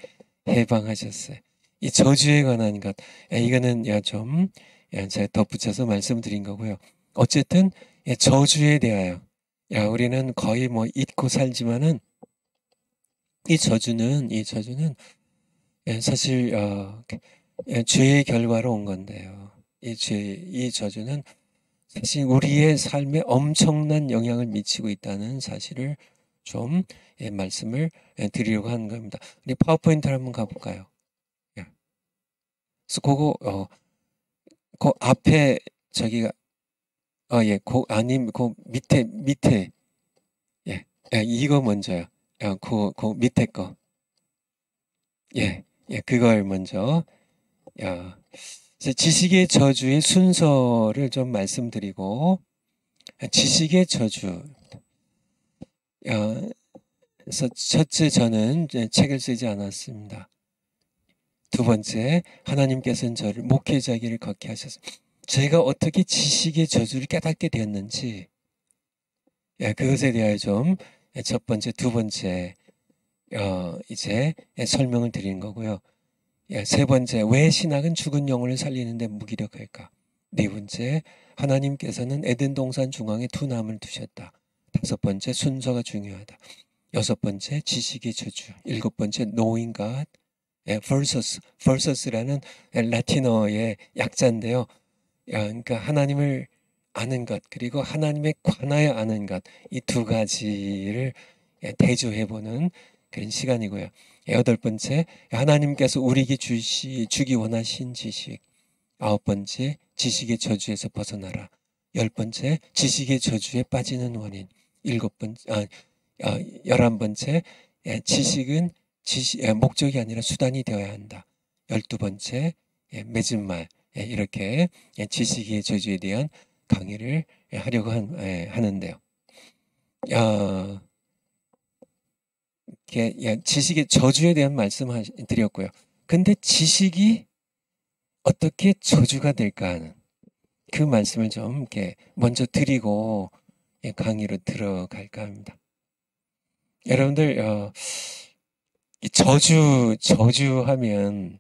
해방하셨어요. 이 저주에 관한 것, 이거는 제가 덧붙여서 말씀드린 거고요. 어쨌든 저주에 대하여 우리는 거의 잊고 살지만은 이 저주는 사실 죄의 결과로 온 건데요. 이 저주는 사실 우리의 삶에 엄청난 영향을 미치고 있다는 사실을 좀 말씀을 드리려고 하는 겁니다. 우리 파워포인트를 한번 가볼까요? 그래서 그거 그 앞에 저기가 예, 그 아님 그 밑에 예, 예, 이거 먼저요. 그 밑에 거. 예, 예, 그걸 먼저. 야, 그래서 지식의 저주의 순서를 좀 말씀드리고, 지식의 저주. 그래서 첫째, 저는 이제 책을 쓰지 않았습니다. 두 번째, 하나님께서는 저를 목회자기를 걷게 하셨습니다. 제가 어떻게 지식의 저주를 깨닫게 되었는지, 예, 그것에 대하여 좀, 첫 번째, 두 번째, 이제 설명을 드리는 거고요. 예, 세 번째, 왜 신학은 죽은 영혼을 살리는데 무기력할까? 네 번째, 하나님께서는 에덴 동산 중앙에 두 나무를 두셨다. 다섯 번째, 순서가 중요하다. 여섯 번째, 지식의 저주. 일곱 번째, knowing God, versus라는 라틴어의 약자인데요. 그러니까 하나님을 아는 것, 그리고 하나님에 관하여 아는 것, 이 두 가지를 대조해보는 그런 시간이고요. 여덟 번째, 하나님께서 우리에게 주기 원하신 지식. 아홉 번째, 지식의 저주에서 벗어나라. 열 번째, 지식의 저주에 빠지는 원인. 일곱 번째, 열한 번째, 지식은 목적이 아니라 수단이 되어야 한다. 열두 번째, 맺은 말. 이렇게 지식의 저주에 대한 강의를 하려고 하는데요. 지식의 저주에 대한 말씀을 드렸고요. 근데 지식이 어떻게 저주가 될까 하는 그 말씀을 좀 이렇게 먼저 드리고 강의로 들어갈까 합니다. 여러분들 저주하면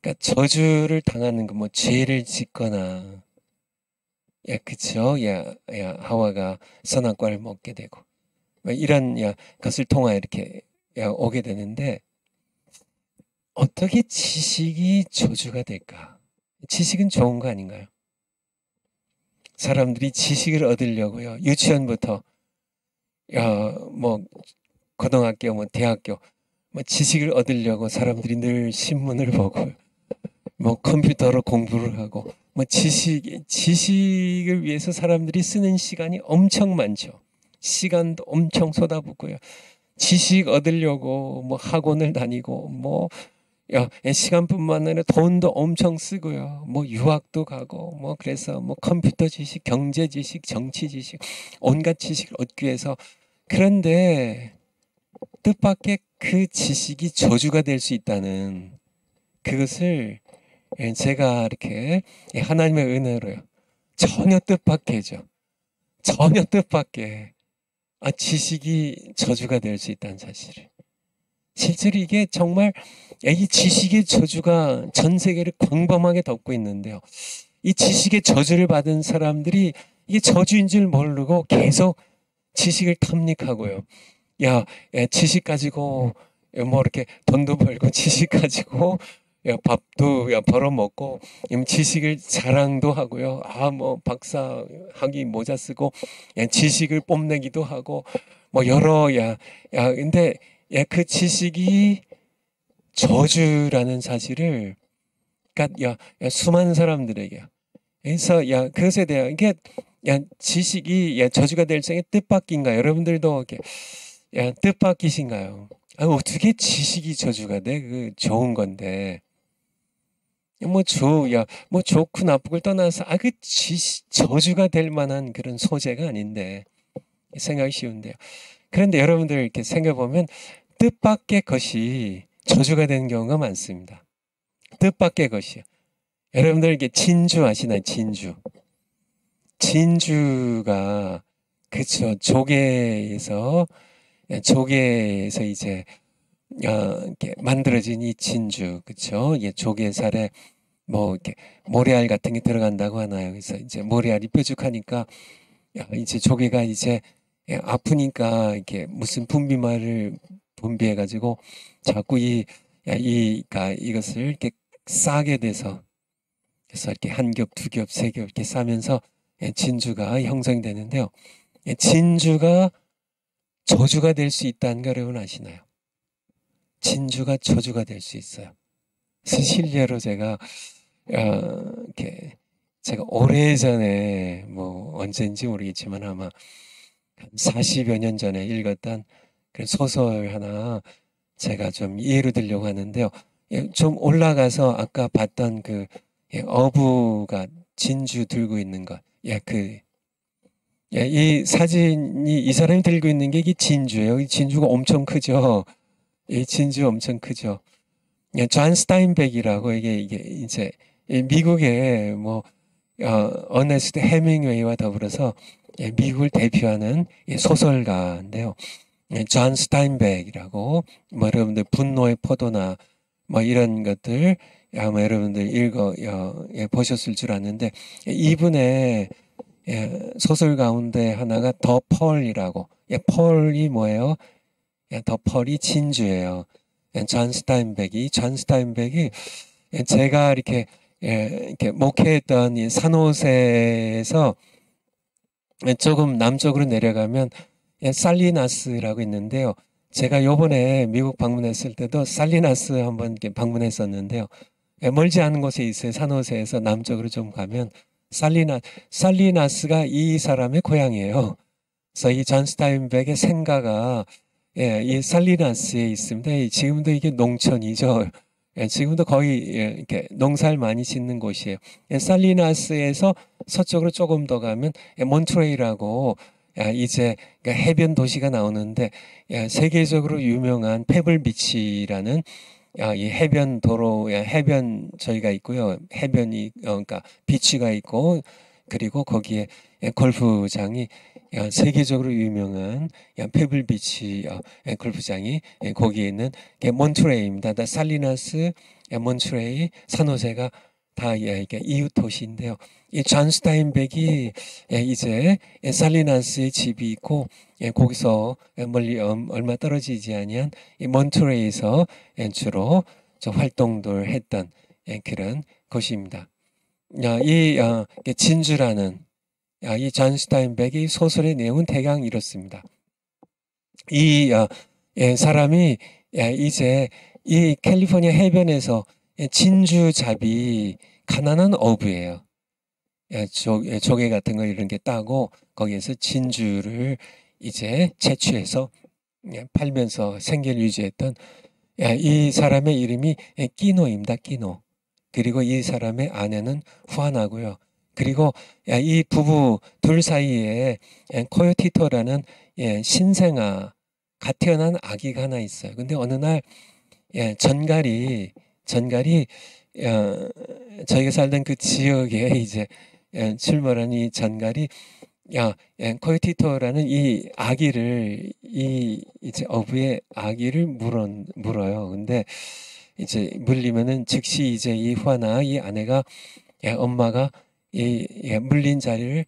그러니까 저주를 당하는 거 뭐 죄를 짓거나 그쵸? 하와가 선악과를 먹게 되고 이런 것을 통하여 이렇게 오게 되는데 어떻게 지식이 저주가 될까? 지식은 좋은 거 아닌가요? 사람들이 지식을 얻으려고요. 유치원부터 뭐 고등학교, 뭐 대학교, 뭐 지식을 얻으려고 사람들이 늘 신문을 보고 뭐 컴퓨터로 공부를 하고 뭐 지식을 위해서 사람들이 쓰는 시간이 엄청 많죠. 시간도 엄청 쏟아붓고요. 지식 얻으려고 뭐 학원을 다니고 뭐 시간뿐만 아니라 돈도 엄청 쓰고요. 뭐 유학도 가고 뭐 그래서 뭐 컴퓨터 지식, 경제 지식, 정치 지식, 온갖 지식을 얻기 위해서 그런데 뜻밖의 그 지식이 저주가 될 수 있다는 그것을 제가 이렇게 하나님의 은혜로요. 전혀 뜻밖이죠. 전혀 뜻밖의 지식이 저주가 될 수 있다는 사실을. 실제로 이게 정말 이 지식의 저주가 전 세계를 광범하게 덮고 있는데요. 이 지식의 저주를 받은 사람들이 이게 저주인 줄 모르고 계속 지식을 탐닉하고요. 지식 가지고 뭐 이렇게 돈도 벌고 지식 가지고 밥도 벌어먹고 지식을 자랑도 하고요. 뭐 박사 학위 모자 쓰고 지식을 뽐내기도 하고 뭐 여러 근데 그 지식이 저주라는 사실을 그러니까 수많은 사람들에게 그래서 그것에 대한 이게 지식이 저주가 될 적에 뜻밖인가요? 여러분들도 이렇게 뜻밖이신가요? 어떻게 지식이 저주가 돼? 그 좋은 건데. 뭐 좋고 나쁘고를 떠나서 그 저주가 될 만한 그런 소재가 아닌데 생각이 쉬운데요. 그런데 여러분들 이렇게 생각해보면 뜻밖의 것이 저주가 되는 경우가 많습니다. 뜻밖의 것이요. 여러분들 이렇게 진주 아시나요? 진주가 그쵸. 조개에서 이제 이렇게 만들어진 이 진주 그쵸. 조개살에 뭐 이렇게 모래알 같은 게 들어간다고 하나요? 그래서 이제 모래알이 뾰족하니까 이제 조개가 이제 아프니까 이렇게 무슨 분비말을 분비해가지고 자꾸 이것을 이렇게 싸게 돼서 그래서 이렇게 한 겹, 두 겹, 세 겹 이렇게 싸면서 진주가 형성되는데요. 진주가 저주가 될 수 있다는 거 여러분 아시나요? 진주가 저주가 될 수 있어요. 스실리아로 이렇게 제가 오래전에 뭐 언젠지 모르겠지만 아마 한 40여 년 전에 읽었던 그 소설 하나 제가 좀 이해로 들려고 하는데요. 예, 좀 올라가서 아까 봤던 어부가 진주 들고 있는 것. 이 사진이 이 사람이 들고 있는 게 이게 진주예요. 이 진주가 엄청 크죠. 이 진주 엄청 크죠. 예, 존 스타인백이라고 이게 이제 이 미국의 어네스트 해밍웨이와 더불어서 미국을 대표하는 이 소설가인데요. 존 스타인백이라고 뭐 여러분들 분노의 포도나 뭐 이런 것들 아마 여러분들 보셨을 줄 아는데 이분의 소설 가운데 하나가 더 펄이라고 펄이 뭐예요? 더 펄이 진주예요. 존 스타인백이 제가 이렇게 목회했던 이 산호세에서 조금 남쪽으로 내려가면 살리나스라고 있는데요. 제가 요번에 미국 방문했을 때도 살리나스 한번 이렇게 방문했었는데요. 멀지 않은 곳에 있어요. 산호세에서 남쪽으로 좀 가면 살리나스가 이 사람의 고향이에요. 그래서 이 존 스타인백의 생가가 이 살리나스에 있습니다. 지금도 이게 농촌이죠. 지금도 거의 이렇게 농사를 많이 짓는 곳이에요. 살리나스에서 서쪽으로 조금 더 가면 몬트레이라고 이제 해변 도시가 나오는데 세계적으로 유명한 페블비치라는 이 해변 도로 해변 저희가 있고요. 해변이 그러니까 비치가 있고 그리고 거기에 골프장이 세계적으로 유명한 페블비치 골프장이 거기에 있는 몬트레이입니다. 살리나스, 몬트레이, 산호세가 다 이게 이웃 도시인데요. 이 존 스타인백이 이제 살리나스에 집이 있고 거기서 멀리 얼마 떨어지지 아니한 이 몬트레이에서 주로 활동을 했던 그런 곳입니다. 이 진주라는 이 존 스타인백의 소설의 내용은 대강 이렇습니다. 이 사람이 이제 이 캘리포니아 해변에서 진주잡이 가난한 어부예요. 조개 같은 거 이런 게 따고 거기에서 진주를 이제 채취해서 팔면서 생계를 유지했던 이 사람의 이름이 끼노입니다. 끼노. 그리고 이 사람의 아내는 후아나고요. 그리고 이 부부 둘 사이에 코요티토라는 신생아 갓 태어난 아기가 하나 있어요. 근데 어느 날 전갈이 저희가 살던 그 지역에 이제 출몰한 이 전갈이 코요티토라는 이 아기를 이제 어부의 아기를 물어요. 근데 이제 물리면은 즉시 이제 이 후아나 이 아내가 엄마가 이 물린 자리를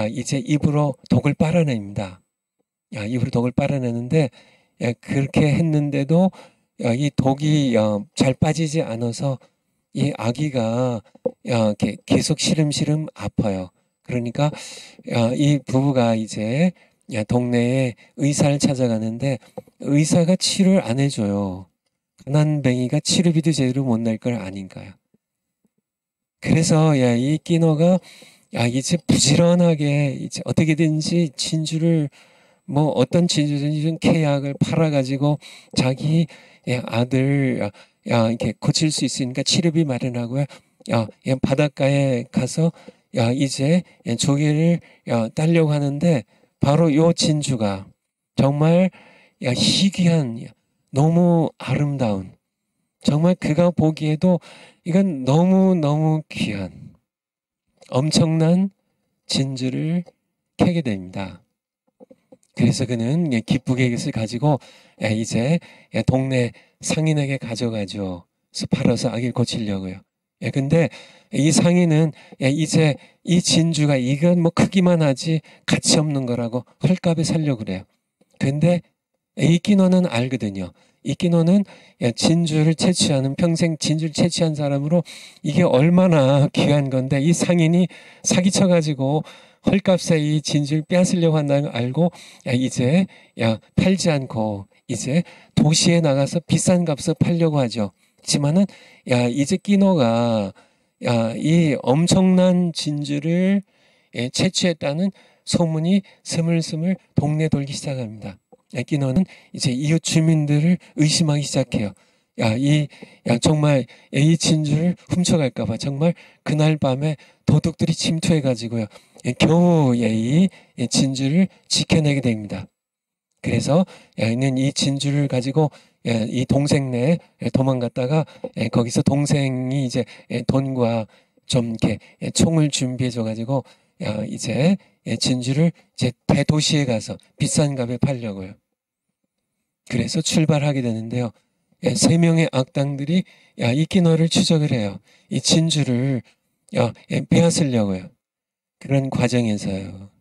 이제 입으로 독을 빨아냅니다. 입으로 독을 빨아내는데 그렇게 했는데도 이 독이 잘 빠지지 않아서 이 아기가 계속 시름시름 아파요. 그러니까 이 부부가 이제 동네에 의사를 찾아가는데 의사가 치료를 안 해줘요. 가난뱅이가 치료비도 제대로 못 낼 걸 아닌가요? 그래서 이 끼노가 이제 부지런하게 이제 어떻게든지 진주를 뭐 어떤 진주든지 좀 계약을 팔아가지고 자기 아들 이렇게 고칠 수 있으니까 치료비 마련하고요. 바닷가에 가서 이제 조개를 따려고 하는데 바로 요 진주가 정말 희귀한 너무 아름다운 정말 그가 보기에도 이건 너무너무 귀한 엄청난 진주를 캐게 됩니다. 그래서 그는 기쁘게 이것을 가지고 이제 동네 상인에게 가져가죠. 그래서 팔아서 아기를 고치려고요. 근데 이 상인은 이제 이 진주가 이건 뭐 크기만 하지 가치 없는 거라고 헐값에 살려고 그래요. 근데 이 끼노는 알거든요. 이 끼노는 진주를 채취하는 평생 진주를 채취한 사람으로 이게 얼마나 귀한 건데 이 상인이 사기쳐가지고 헐값에 이 진주를 빼앗으려고 한다는 걸 알고 이제 팔지 않고 이제 도시에 나가서 비싼 값에 팔려고 하죠. 그렇지만은 이제 끼노가 이 엄청난 진주를 채취했다는 소문이 스물스물 동네 돌기 시작합니다. 끼노는 이제 이웃 주민들을 의심하기 시작해요. 정말 이 진주를 훔쳐갈까봐 정말 그날 밤에 도둑들이 침투해가지고요. 겨우 이 진주를 지켜내게 됩니다. 그래서 얘는 이 진주를 가지고 이 동생네 도망갔다가 거기서 동생이 이제 돈과 좀 이렇게 총을 준비해줘 가지고 이제 진주를 이제 대도시에 가서 비싼 값에 팔려고요. 그래서 출발하게 되는데요. 3명의 악당들이 이 끼노를 추적을 해요. 이 진주를 빼앗으려고요. 그런 과정에서요.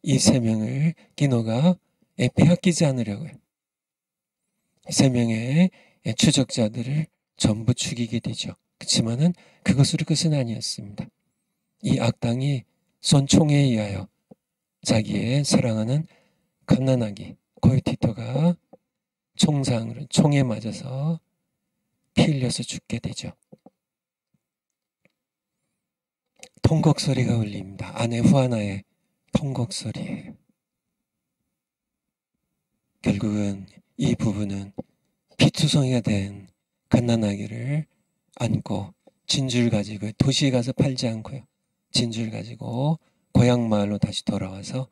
이 3명을 끼노가 빼앗기지 않으려고요. 3명의 추적자들을 전부 죽이게 되죠. 그렇지만은 그것으로 끝은 아니었습니다. 이 악당이 쏜 총에 의하여 자기의 사랑하는 갓난아기 고요티토가 총에 맞아서 피 흘려서 죽게 되죠. 통곡 소리가 울립니다. 아내 후아나의 통곡 소리예요. 결국은 이 부부는 피투성이가 된 갓난아기를 안고 진주를 가지고 도시에 가서 팔지 않고요. 진주를 가지고 고향 마을로 다시 돌아와서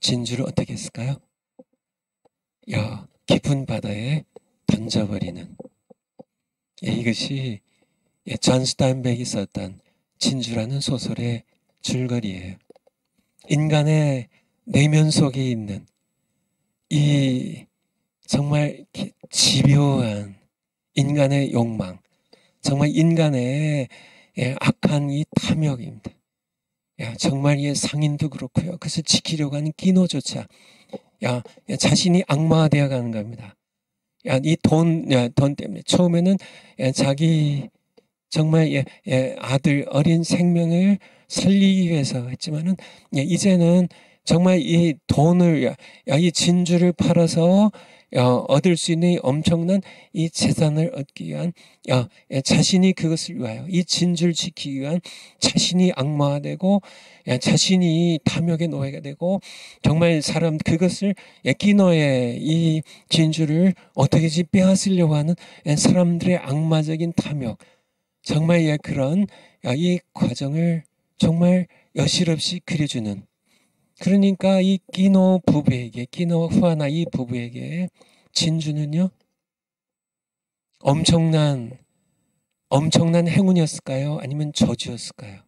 진주를 어떻게 했을까요? 깊은 바다에 던져버리는. 이것이 존 스타인백이 썼던 진주라는 소설의 줄거리예요. 인간의 내면 속에 있는 이 정말 집요한 인간의 욕망, 정말 인간의 악한 이 탐욕입니다. 정말 상인도 그렇고요. 그것을 지키려고 하는 끼노조차 자신이 악마되어 가는 겁니다. 이 돈 때문에 처음에는 자기 정말 아들 어린 생명을 살리기 위해서 했지만은 이제는 정말 이 돈을 이 진주를 팔아서 얻을 수 있는 엄청난 이 재산을 얻기 위한 자신이 그것을 위하여 이 진주를 지키기 위한 자신이 악마되고 자신이 탐욕의 노예가 되고 정말 그것을 끼노의 이 진주를 어떻게든지 빼앗으려고 하는 사람들의 악마적인 탐욕 정말 그런 이 과정을 정말 여실없이 그려주는 그러니까 이 끼노 후아나 이 부부에게 진주는요 엄청난 행운이었을까요? 아니면 저주였을까요?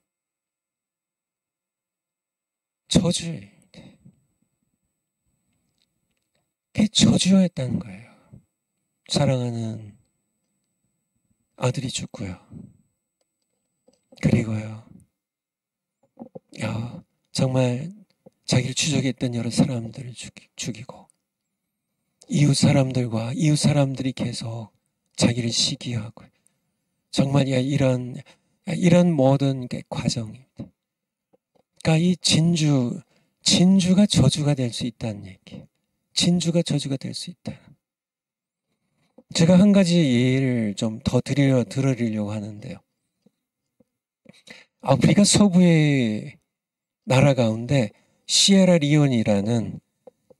저주예요. 그게 저주였다는 거예요. 사랑하는 아들이 죽고요. 그리고요. 정말 자기를 추적했던 여러 사람들을 죽이고 이웃 사람들이 계속 자기를 시기하고 정말 이런 모든 게 과정입니다. 그러니까 이 진주가 저주가 될 수 있다는 얘기예요. 진주가 저주가 될 수 있다. 제가 한 가지 예를 좀 더 들어드리려고 하는데요. 아프리카 서부의 나라 가운데 시에라리온이라는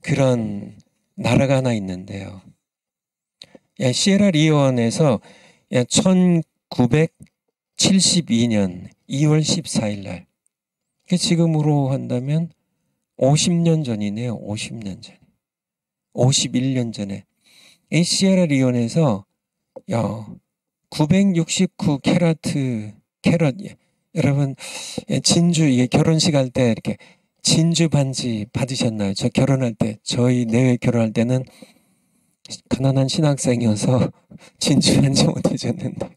그런 나라가 하나 있는데요. 시에라리온에서 1972년 2월 14일 날 지금으로 한다면 50년 전이네요. 50년 전. 51년 전에 이 시에라리온에서 969 캐럿 여러분 진주 결혼식 할 때 이렇게 진주 반지 받으셨나요? 저 결혼할 때 저희 내외 결혼할 때는 가난한 신학생이어서 진주 반지 못 해줬는데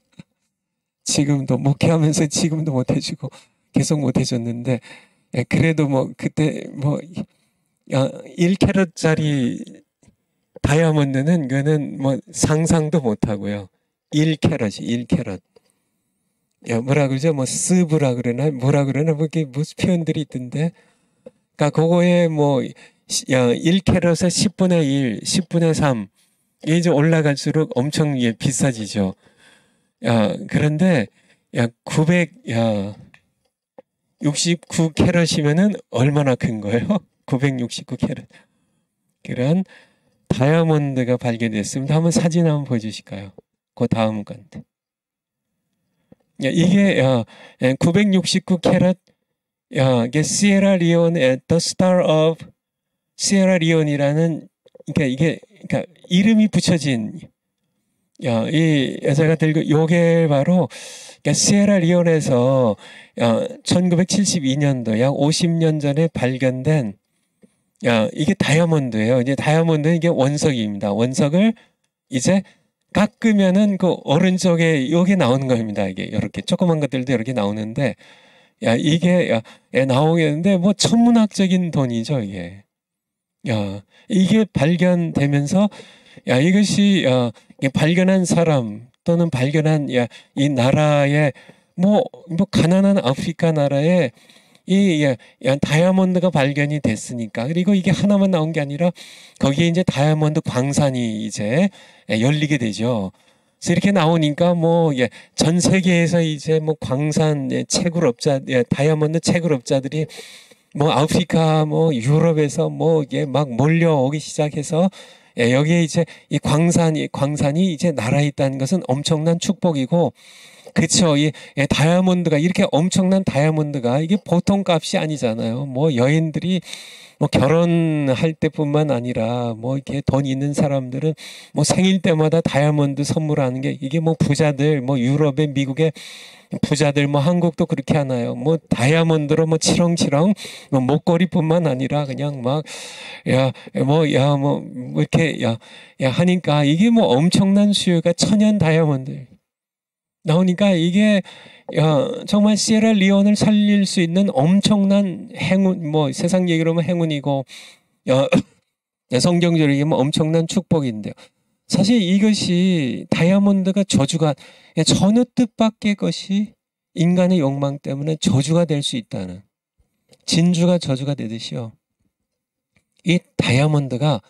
지금도 목회하면서 지금도 못 해주고 계속 못 해줬는데 그래도 그때 1캐럿짜리 다이아몬드는 그거는 상상도 못 하고요. 1캐럿. 뭐라 그러죠? 스브라 그러나 뭐라 그러나 무슨 표현들이 있던데. 그러니까 그거에 1캐럿에 10분의 1, 10분의 3 이게 이제 올라갈수록 엄청 비싸지죠. 그런데 969 캐럿이면은 얼마나 큰 거예요? 969 캐럿. 그런 다이아몬드가 발견됐습니다. 한번 사진 한번 보여주실까요? 그 다음 건데. 이게 969 캐럿, 이게 시에라리온의 The Star of 시에라리온이라는, 그러니까 이름이 붙여진, 이 여자가 들고 요게 바로 시에라리온에서 1972년도 약 50년 전에 발견된 이게 다이아몬드예요. 이제 다이아몬드는 이게 원석입니다. 원석을 이제 깎으면은 그 오른쪽에 요게 나오는 겁니다. 이게 이렇게 조그만 것들도 이렇게 나오는데, 이게 나오겠는데 뭐 천문학적인 돈이죠, 이게. 이게 발견되면서 이것이 발견한 사람 또는 발견한 이 나라의 뭐 가난한 아프리카 나라에 이 다이아몬드가 발견이 됐으니까, 그리고 이게 하나만 나온 게 아니라 거기에 이제 다이아몬드 광산이 이제 열리게 되죠. 그래서 이렇게 나오니까 뭐 전 세계에서 이제 뭐 광산 채굴업자, 다이아몬드 채굴업자들이 뭐 아프리카 뭐 유럽에서 뭐 이게 막 몰려오기 시작해서 여기에 이제 이 광산이 이제 나라에 있다는 것은 엄청난 축복이고, 그쵸. 이 다이아몬드가, 이렇게 엄청난 다이아몬드가 이게 보통 값이 아니잖아요. 뭐 여인들이 뭐 결혼할 때뿐만 아니라 뭐 이렇게 돈 있는 사람들은 뭐 생일 때마다 다이아몬드 선물하는 게, 이게 뭐 부자들, 뭐 유럽에 미국에 부자들, 뭐 한국도 그렇게 하나요? 뭐 다이아몬드로 뭐 치렁치렁 뭐 목걸이뿐만 아니라 그냥 막 뭐 이렇게 하니까 이게 뭐 엄청난 수요가, 천연 다이아몬드 나오니까 이게 정말 시에라리온을 살릴 수 있는 엄청난 행운, 뭐 세상 얘기로 하면 행운이고 성경적으로 얘기하면 엄청난 축복인데요. 사실 이것이 다이아몬드가 저주가, 전혀 뜻밖의 것이 인간의 욕망 때문에 저주가 될 수 있다는, 진주가 저주가 되듯이요. 이 다이아몬드가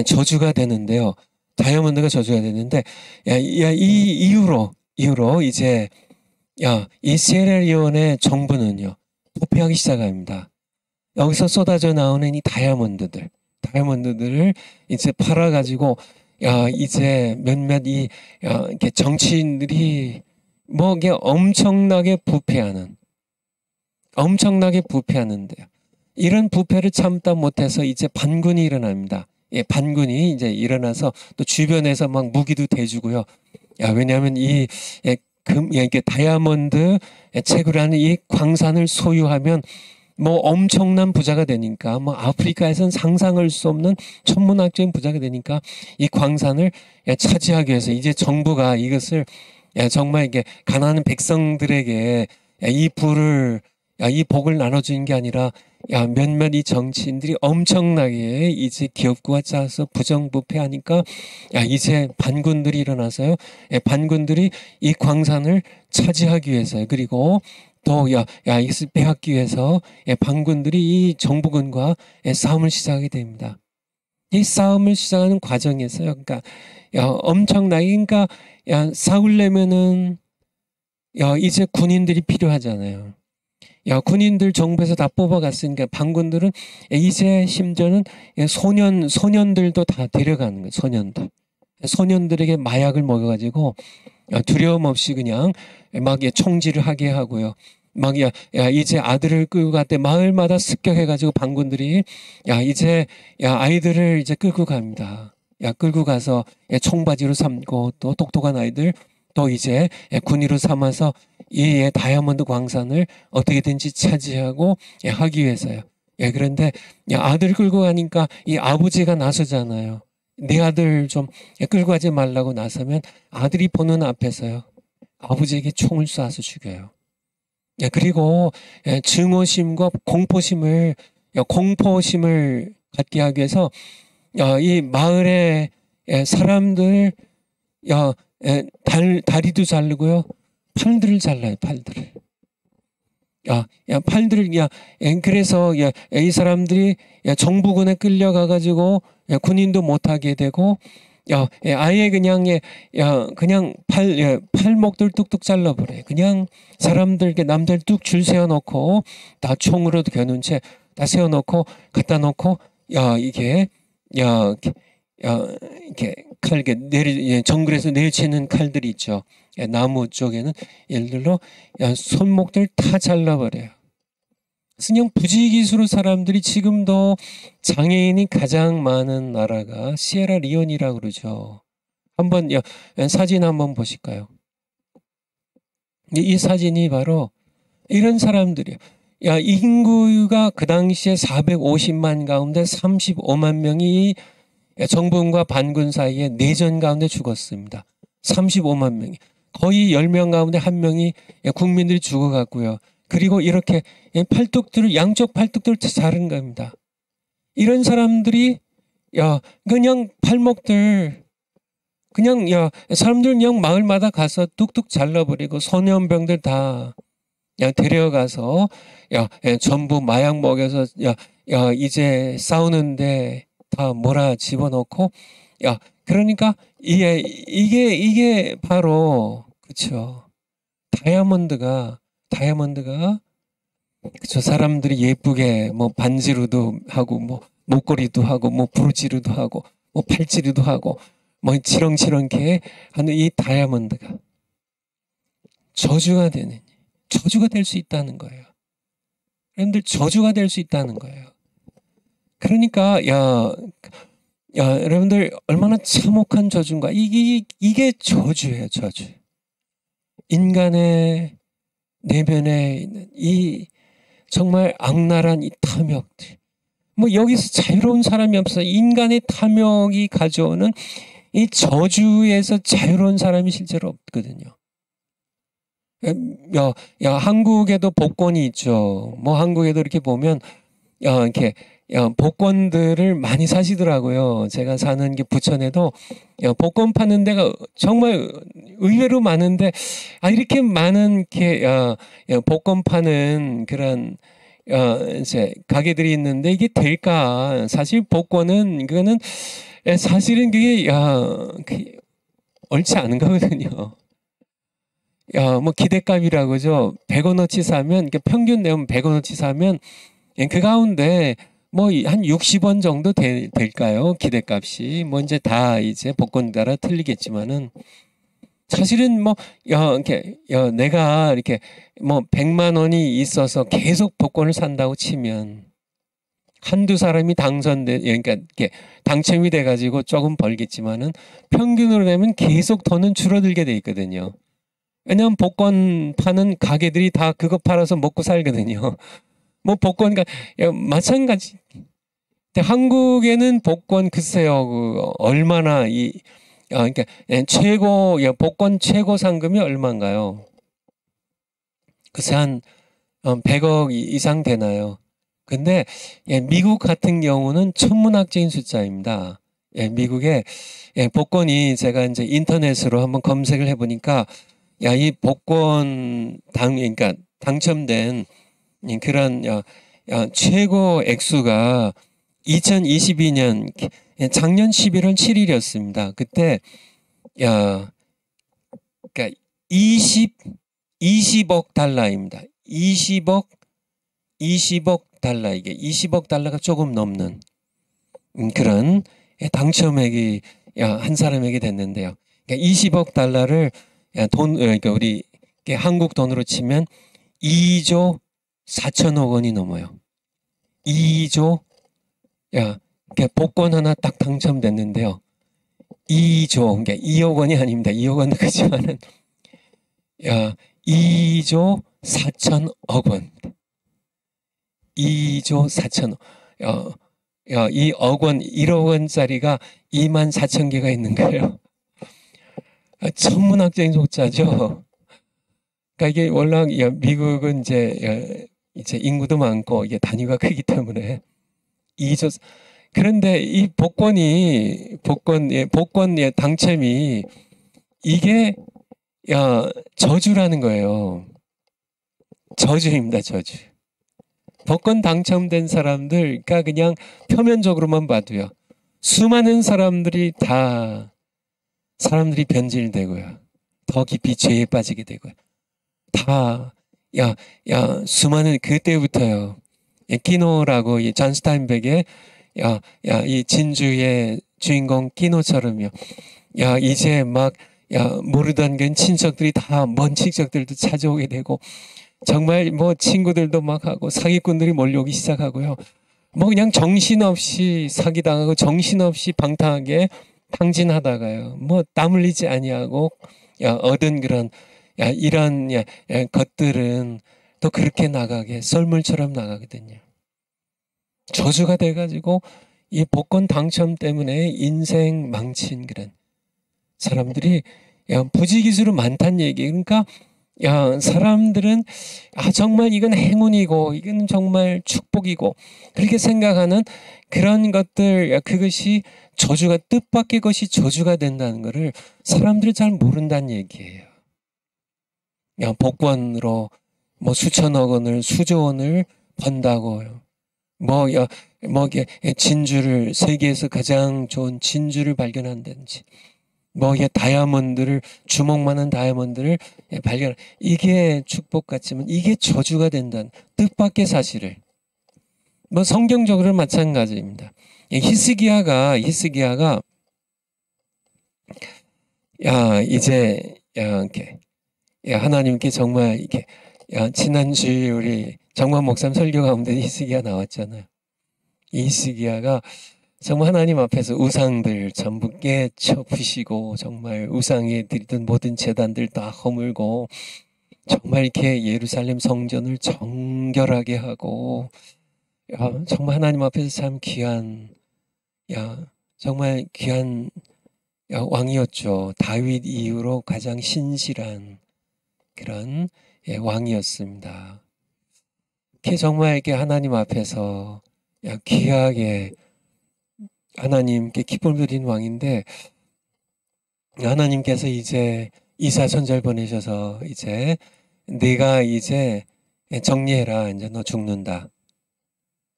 저주가 되는데요. 다이아몬드가 저주가 되는데, 이 이후로 이제 이 시에라리온의 정부는요 부패하기 시작합니다. 여기서 쏟아져 나오는 이 다이아몬드들을 이제 팔아가지고 이제 몇몇 이렇게 정치인들이 뭐 이게 엄청나게 부패하는데요. 이런 부패를 참다 못해서 이제 반군이 일어납니다. 반군이 이제 일어나서 또 주변에서 막 무기도 대주고요. 왜냐하면 이게 다이아몬드 채굴하는 이 광산을 소유하면 뭐 엄청난 부자가 되니까, 뭐 아프리카에서는 상상할 수 없는 천문학적인 부자가 되니까 이 광산을 차지하기 위해서 이제 정부가 이것을 정말 이게 가난한 백성들에게 이 복을 나눠주는 게 아니라 몇몇 이 정치인들이 엄청나게 이제 기업구가 짜서 부정부패하니까 이제 반군들이 일어나서요. 반군들이 이 광산을 차지하기 위해서요. 그리고 또 이것을 빼앗기 위해서 반군들이 이 정부군과 싸움을 시작하게 됩니다. 이 싸움을 시작하는 과정에서요. 그러니까 엄청나게, 그러니까 싸우려면은 이제 군인들이 필요하잖아요. 군인들 정부에서 다 뽑아갔으니까 반군들은 이제 심지어는 소년들도 다 데려가는 거예요. 소년들에게 마약을 먹여가지고 두려움 없이 그냥 막 총질을 하게 하고요. 막 이제 아들을 끌고 갔대. 마을마다 습격해가지고 반군들이 이제 아이들을 이제 끌고 갑니다. 끌고 가서 총바지로 삼고, 또 똑똑한 아이들 또 이제 군의로 삼아서 이 다이아몬드 광산을 어떻게든지 차지하고 하기 위해서요. 그런데 아들 끌고 가니까 이 아버지가 나서잖아요. 내 아들 좀 끌고 가지 말라고 나서면 아들이 보는 앞에서요 아버지에게 총을 쏴서 죽여요. 그리고 증오심과 공포심을 갖게 하기 위해서 이 마을의 사람들 다리도 자르고요, 팔들을 잘라요. 팔들을. 팔들을 그래서 이 사람들이 정부군에 끌려가가지고 군인도 못하게 되고 아예 그냥 그냥 팔목들 뚝뚝 잘라버려. 그냥 사람들 남들 뚝 줄 세워놓고 다 총으로도 겨눈 채 다 세워놓고 갖다 놓고 이게 이렇게 칼 정글에서 내리치는 칼들이 있죠. 나무 쪽에는 예를 들어 손목들 다 잘라버려요. 그냥 부지기수로 사람들이 지금도 장애인이 가장 많은 나라가 시에라리온이라고 그러죠. 한번 사진 한번 보실까요? 이 사진이 바로 이런 사람들이에요. 인구가 그 당시에 450만 가운데 35만 명이 정부군과 반군 사이에 내전 가운데 죽었습니다. 35만 명이. 거의 10명 가운데 1명이 국민들이 죽어갔고요. 그리고 이렇게 양쪽 팔뚝들을 자른 겁니다. 이런 사람들이 그냥 팔목들 그냥 사람들 그냥 마을마다 가서 뚝뚝 잘라버리고 소년병들 다 데려가서 전부 마약 먹여서 이제 싸우는데 다 몰아 집어넣고 그러니까 이게 바로 그쵸 다이아몬드가 그쵸 사람들이 예쁘게 뭐 반지로도 하고 뭐 목걸이도 하고 뭐 브로치로도 하고 뭐 팔찌로도 하고 뭐 치렁치렁게 하는 이 다이아몬드가 저주가 될 수 있다는 거예요. 여러분들 저주가 될 수 있다는 거예요. 그러니까 여러분들 얼마나 참혹한 저주인가. 이게 저주예요, 저주. 인간의 내면에 있는 이 정말 악랄한 이 탐욕들. 뭐 여기서 자유로운 사람이 없어요. 인간의 탐욕이 가져오는 이 저주에서 자유로운 사람이 실제로 없거든요. 한국에도 복권이 있죠. 뭐 한국에도 이렇게 보면 이렇게 복권들을 많이 사시더라고요. 제가 사는 게 부천에도 복권 파는 데가 정말 의외로 많은데 이렇게 많은 복권 파는 그런 이제 가게들이 있는데 이게 될까? 사실 복권은 그거는 사실은 그게 옳지 않은 거거든요. 뭐 기대값이라고 그죠. 100원어치 사면 평균 내면 100원어치 사면 그 가운데 뭐 한 60원 정도 될까요? 기대값이 뭐 이제 다 이제 복권 따라 틀리겠지만은 사실은 뭐 내가 이렇게 뭐 100만 원이 있어서 계속 복권을 산다고 치면 한두 사람이 그러니까 이렇게 당첨이 돼가지고 조금 벌겠지만은 평균으로 내면 계속 더는 줄어들게 돼 있거든요. 왜냐하면 복권 파는 가게들이 다 그거 팔아서 먹고 살거든요. 뭐 복권 마찬가지. 한국에는 복권 글쎄요 얼마나 그러니까 복권 최고 상금이 얼마인가요? 글쎄 한 100억 이상 되나요? 근데 미국 같은 경우는 천문학적인 숫자입니다. 미국의 복권이 제가 이제 인터넷으로 한번 검색을 해보니까 이 복권 그러니까 당첨된 그런 최고 액수가 2022년 작년 11월 7일이었습니다. 그때 그러니까 20억 달러입니다. 20억 달러 이게 20억 달러가 조금 넘는 그런 당첨액이 한 사람에게 됐는데요. 그러니까 20억 달러를 그러니까 우리 한국 돈으로 치면 2조 4천억 원이 넘어요. 2조 복권 하나 딱 당첨됐는데요. 2조 그러니까 2억 원이 아닙니다. 2억 원도 그렇지만은 2조 4천억 원. 2조 4천억. 이 억 원, 1억 원짜리가 2만 4천 개가 있는 거예요. 천문학적인 숫자죠. 그러니까 이게 워낙 미국은 이제 인구도 많고 이게 단위가 크기 때문에 2조. 그런데 이 복권 당첨이 이게 저주라는 거예요. 저주입니다, 저주. 복권 당첨된 사람들, 그냥 표면적으로만 봐도요. 수많은 사람들이 사람들이 변질되고요. 더 깊이 죄에 빠지게 되고요. 수많은, 그때부터요. 끼노라고, 존 스타인백의, 이 진주의 주인공 끼노처럼요. 이제 막, 모르던 게 친척들이 먼 친척들도 찾아오게 되고, 정말 뭐 친구들도 막 하고, 사기꾼들이 몰려오기 시작하고요. 뭐 그냥 정신없이 사기당하고, 정신없이 방탕하게 탕진하다가요. 뭐 땀 흘리지 아니하고, 얻은 그런, 이런, 것들은 또 그렇게 나가게, 썰물처럼 나가거든요. 저주가 돼가지고, 이 복권 당첨 때문에 인생 망친 그런 사람들이 부지기수로 많다는 얘기. 그러니까 사람들은 정말 이건 행운이고 이건 정말 축복이고 그렇게 생각하는 그런 것들, 그것이 저주가, 뜻밖의 것이 저주가 된다는 것을 사람들이 잘 모른다는 얘기예요. 복권으로 뭐 수천억 원을, 수조 원을 번다고요. 진주를, 세계에서 가장 좋은 진주를 발견한다든지, 다이아몬드를, 주먹만한 다이아몬드를 발견, 이게 축복 같지만 이게 저주가 된다는 뜻밖의 사실을. 성경적으로 마찬가지입니다. 히스기야가, 이렇게, 하나님께 정말 이렇게, 지난주에 우리 정만 목사님 설교 가운데 히스기야 나왔잖아요. 이 히스기야가 정말 하나님 앞에서 우상들 전부 깨쳐 부시고, 정말 우상에 드리던 모든 제단들 다 허물고, 정말 이렇게 예루살렘 성전을 정결하게 하고, 정말 하나님 앞에서 참 귀한, 정말 귀한 왕이었죠. 다윗 이후로 가장 신실한 그런 왕이었습니다. 정말 이렇게 하나님 앞에서 귀하게 하나님께 기쁨을 드린 왕인데, 하나님께서 이제 이사선절 보내셔서 이제 네가 이제 정리해라. 이제 너 죽는다.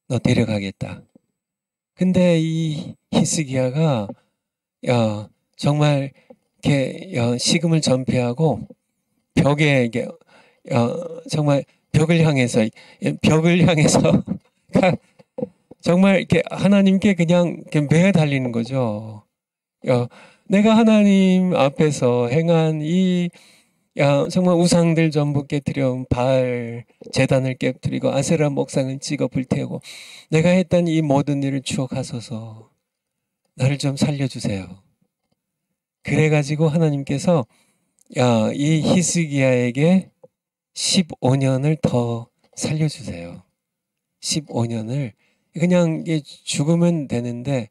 너 데려가겠다. 근데 이 히스기야가 정말 이렇게 식음을 전폐하고 벽에 이게 정말 벽을 향해서 정말 이렇게 하나님께 그냥 매어 달리는 거죠. 내가 하나님 앞에서 행한 정말 우상들 전부 깨뜨려 바알 제단을 깨뜨리고 아세라 목상을 찍어 불태우고 내가 했던 이 모든 일을 추억하소서. 나를 좀 살려주세요. 그래가지고 하나님께서 이 히스기야에게 15년을 더 살려주세요. 15년을 그냥 죽으면 되는데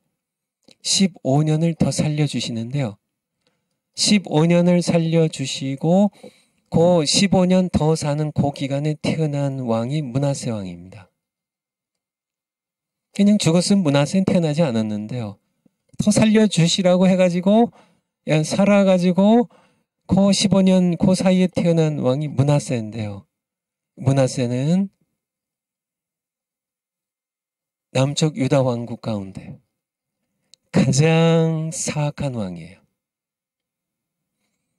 15년을 더 살려주시는데요. 15년을 살려주시고 그 15년 더 사는 그 기간에 태어난 왕이 므낫세 왕입니다. 그냥 죽었으면 므낫세는 태어나지 않았는데요. 더 살려주시라고 해가지고 살아가지고 그 15년 그 사이에 태어난 왕이 므낫세인데요. 므낫세는 남쪽 유다 왕국 가운데 가장 사악한 왕이에요.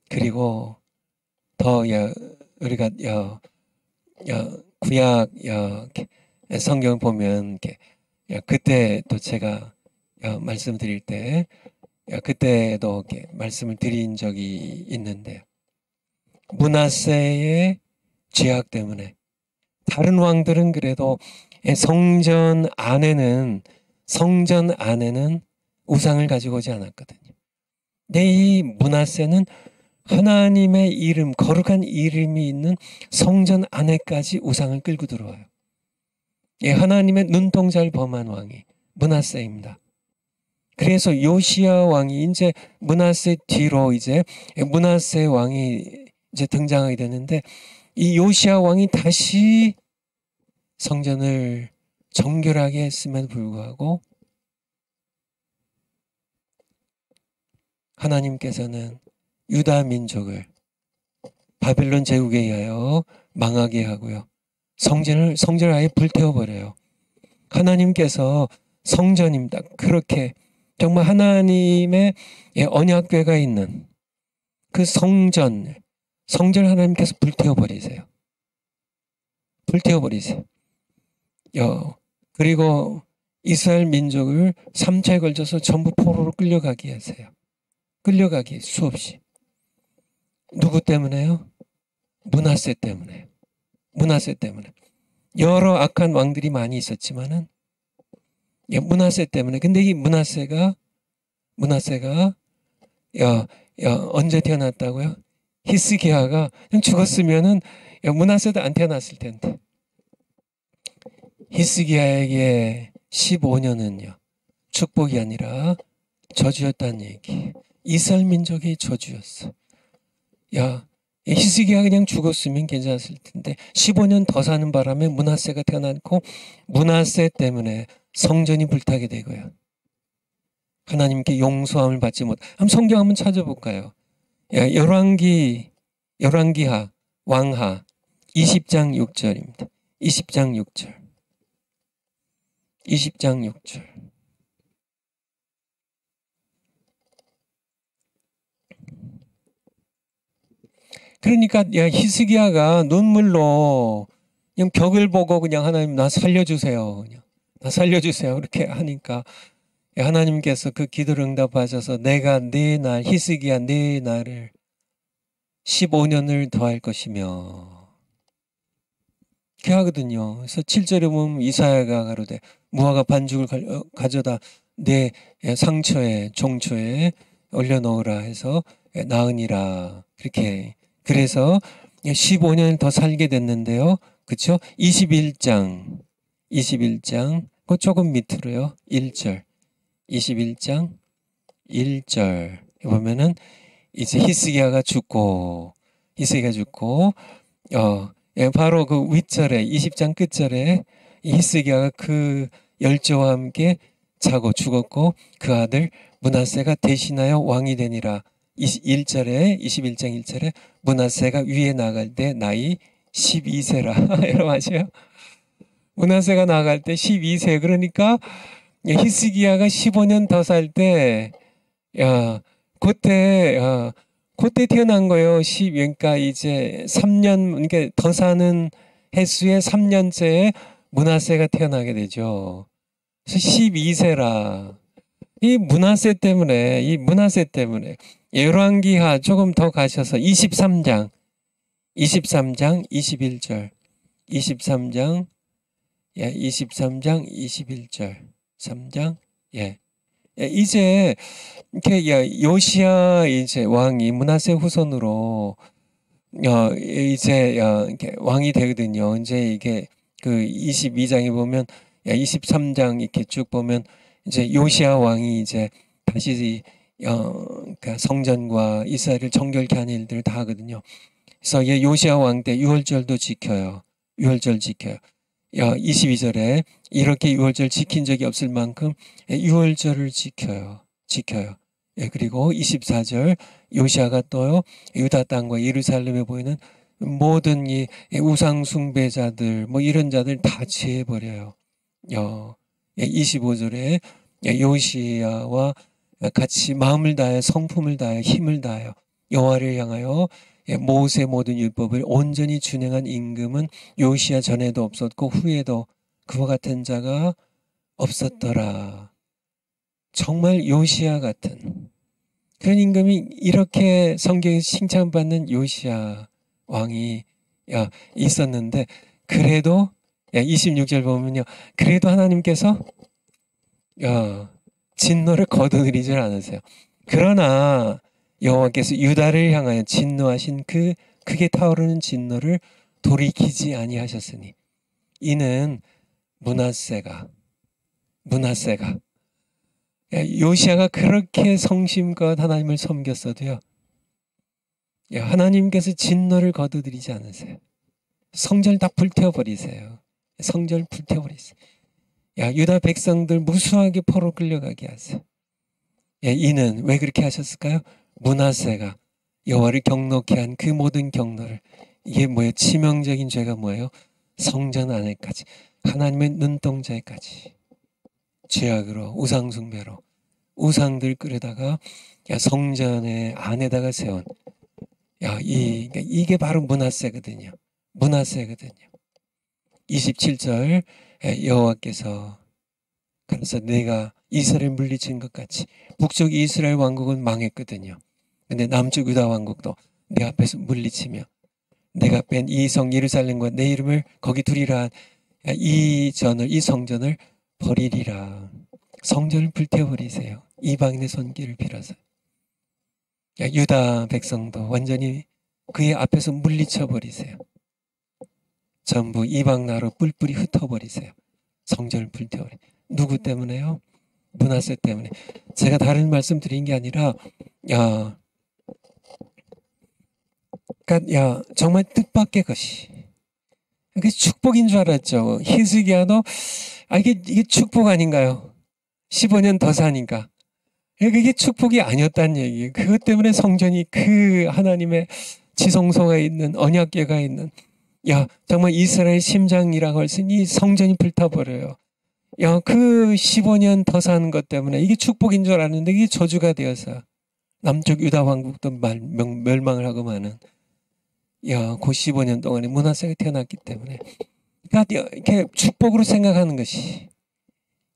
그리고 더 우리가 구약 성경을 보면 그때 또 제가 말씀드릴 때 그때도 말씀을 드린 적이 있는데, 므낫세의 죄악 때문에 다른 왕들은 그래도 성전 안에는 우상을 가지고 오지 않았거든요. 근데 이 므낫세는 하나님의 이름, 거룩한 이름이 있는 성전 안에까지 우상을 끌고 들어와요. 하나님의 눈동자를 범한 왕이 므낫세입니다. 그래서 요시야 왕이 이제 므낫세 뒤로 이제 므낫세 왕이 이제 등장하게 되는데, 이 요시야 왕이 다시 성전을 정결하게 했음에도 불구하고 하나님께서는 유다 민족을 바벨론 제국에 의하여 망하게 하고요. 성전을 아예 불태워버려요. 하나님께서 성전입니다. 그렇게 정말 하나님의 언약궤가 있는 그 성전을 하나님께서 불태워버리세요. 불태워버리세요. 그리고 이스라엘 민족을 3차에 걸쳐서 전부 포로로 끌려가게 하세요. 끌려가기 수없이. 누구 때문에요? 므낫세 때문에. 므낫세 때문에. 여러 악한 왕들이 많이 있었지만은 므낫세 때문에. 근데 이 므낫세가 언제 태어났다고요? 히스기야가 죽었으면은 므낫세도 안 태어났을 텐데. 히스기야에게 15년은요. 축복이 아니라 저주였다는 얘기. 이스라엘 민족의 저주였어. 히스기야가 그냥 죽었으면 괜찮았을 텐데 15년 더 사는 바람에 므낫세가 태어났고 므낫세 때문에 성전이 불타게 되고요. 하나님께 용서함을 받지 못. 한번 성경 한번 찾아볼까요? 열왕기하 왕하 20장 6절입니다. 20장 6절. 20장 6절. 그러니까 히스기야가 눈물로 그냥 벽을 보고 그냥 하나님 나 살려주세요. 그냥 나 살려주세요. 그렇게 하니까 하나님께서 그 기도를 응답하셔서 내가 네 날 히스기야 네 날을 15년을 더할 것이며 그렇게 하거든요. 그래서 7절에 보면 이사야가 가로되 무화과 반죽을 가져다 내 상처에 종초에 올려놓으라 해서 나으니라. 그렇게 그래서 15년 더 살게 됐는데요. 그렇죠? 21장 그 조금 밑으로요. 1절 21장 1절 보면은 이제 히스기야가 죽고 바로 그 윗절에 20장 끝절에 히스기야가 그 열조와 함께 자고 죽었고 그 아들 므낫세가 대신하여 왕이 되니라. 21장 1절에 므낫세가 위에 나갈 때 나이 12세라. 여러분 아세요? 므낫세가 나갈 때 12세. 그러니까 히스기야가 15년 더 살 때 그때 태어난 거예요. 그러니까 이제 3년, 그러니까 더 사는 횟수의 3년째에 므낫세가 태어나게 되죠. 그래서 12세라. 이 므낫세 때문에 열왕기하 조금 더 가셔서 23장 21절 23장 21절 3장 이제 이렇게 요시야 이제 왕이 므낫세 후손으로 이제 이렇게 왕이 되거든요. 이제 이게 그 22장에 보면 23장 이렇게 쭉 보면 이제 요시야 왕이 이제 다시 그러니까 성전과 이스라엘을 정결케 하는 일들을 다 하거든요. 그래서 요시야 왕 때 유월절도 지켜요. 유월절 지켜요. 22절에 이렇게 유월절 지킨 적이 없을 만큼 유월절을 지켜요. 그리고 24절 요시야가 또요 유다 땅과 예루살렘에 보이는 모든 이 우상 숭배자들 뭐 이런 자들 다 제해버려요. 25절에 요시야와 같이 마음을 다하여 성품을 다하여 힘을 다하여 여호와를 향하여 모세 모든 율법을 온전히 준행한 임금은 요시야 전에도 없었고 후에도 그와 같은 자가 없었더라. 정말 요시야 같은 그런 임금이 이렇게 성경에서 칭찬받는 요시야 왕이 있었는데 그래도 26절 보면요. 그래도 하나님께서 진노를 거두드리질 않으세요. 그러나 여호와께서 유다를 향하여 진노하신 그 크게 타오르는 진노를 돌이키지 아니하셨으니 이는 므낫세가 요시야가 그렇게 성심껏 하나님을 섬겼어도요. 하나님께서 진노를 거두드리지 않으세요. 성전을 다 불태워버리세요. 성전을 불태워버리세요. 유다 백성들 무수하게 포로 끌려가게 하세요. 이는 왜 그렇게 하셨을까요? 므낫세가 여호와를 경노케 한 그 모든 경노를 이게 뭐예요? 치명적인 죄가 뭐예요? 성전 안에까지, 하나님의 눈동자에까지 죄악으로, 우상숭배로 우상들 끌어다가 성전의 안에다가 세운, 이게 바로 므낫세거든요. 므낫세거든요. 27절, 여호와께서 그래서 내가 이스라엘 물리친 것 같이 북쪽 이스라엘 왕국은 망했거든요. 근데 남쪽 유다 왕국도 내 앞에서 물리치며 내가 뺀 이 성 예루살렘과 내 이름을 거기 두리라. 이 성전을 버리리라. 성전을 불태워버리세요. 이방인의 손길을 빌어서. 유다 백성도 완전히 그의 앞에서 물리쳐버리세요. 전부 이방 나라로 뿔뿔이 흩어버리세요. 성전을 불태워버리. 누구 때문에요? 므낫세 때문에. 제가 다른 말씀 드린 게 아니라 그러니까 정말 뜻밖의 것이. 그게 축복인 줄 알았죠. 히스기야도 이게 축복 아닌가요? 15년 더 사니까. 그게 축복이 아니었다는 얘기예요. 그것 때문에 성전이 그 하나님의 지성소가 있는 언약궤가 있는 정말 이스라엘 심장이라고 할 수 있는 이 성전이 불타버려요. 그 15년 더 사는 것 때문에 이게 축복인 줄 알았는데 이게 저주가 되어서 남쪽 유다 왕국도 멸망을 하고 마는 그 15년 동안에 므낫세가 태어났기 때문에 이렇게 축복으로 생각하는 것이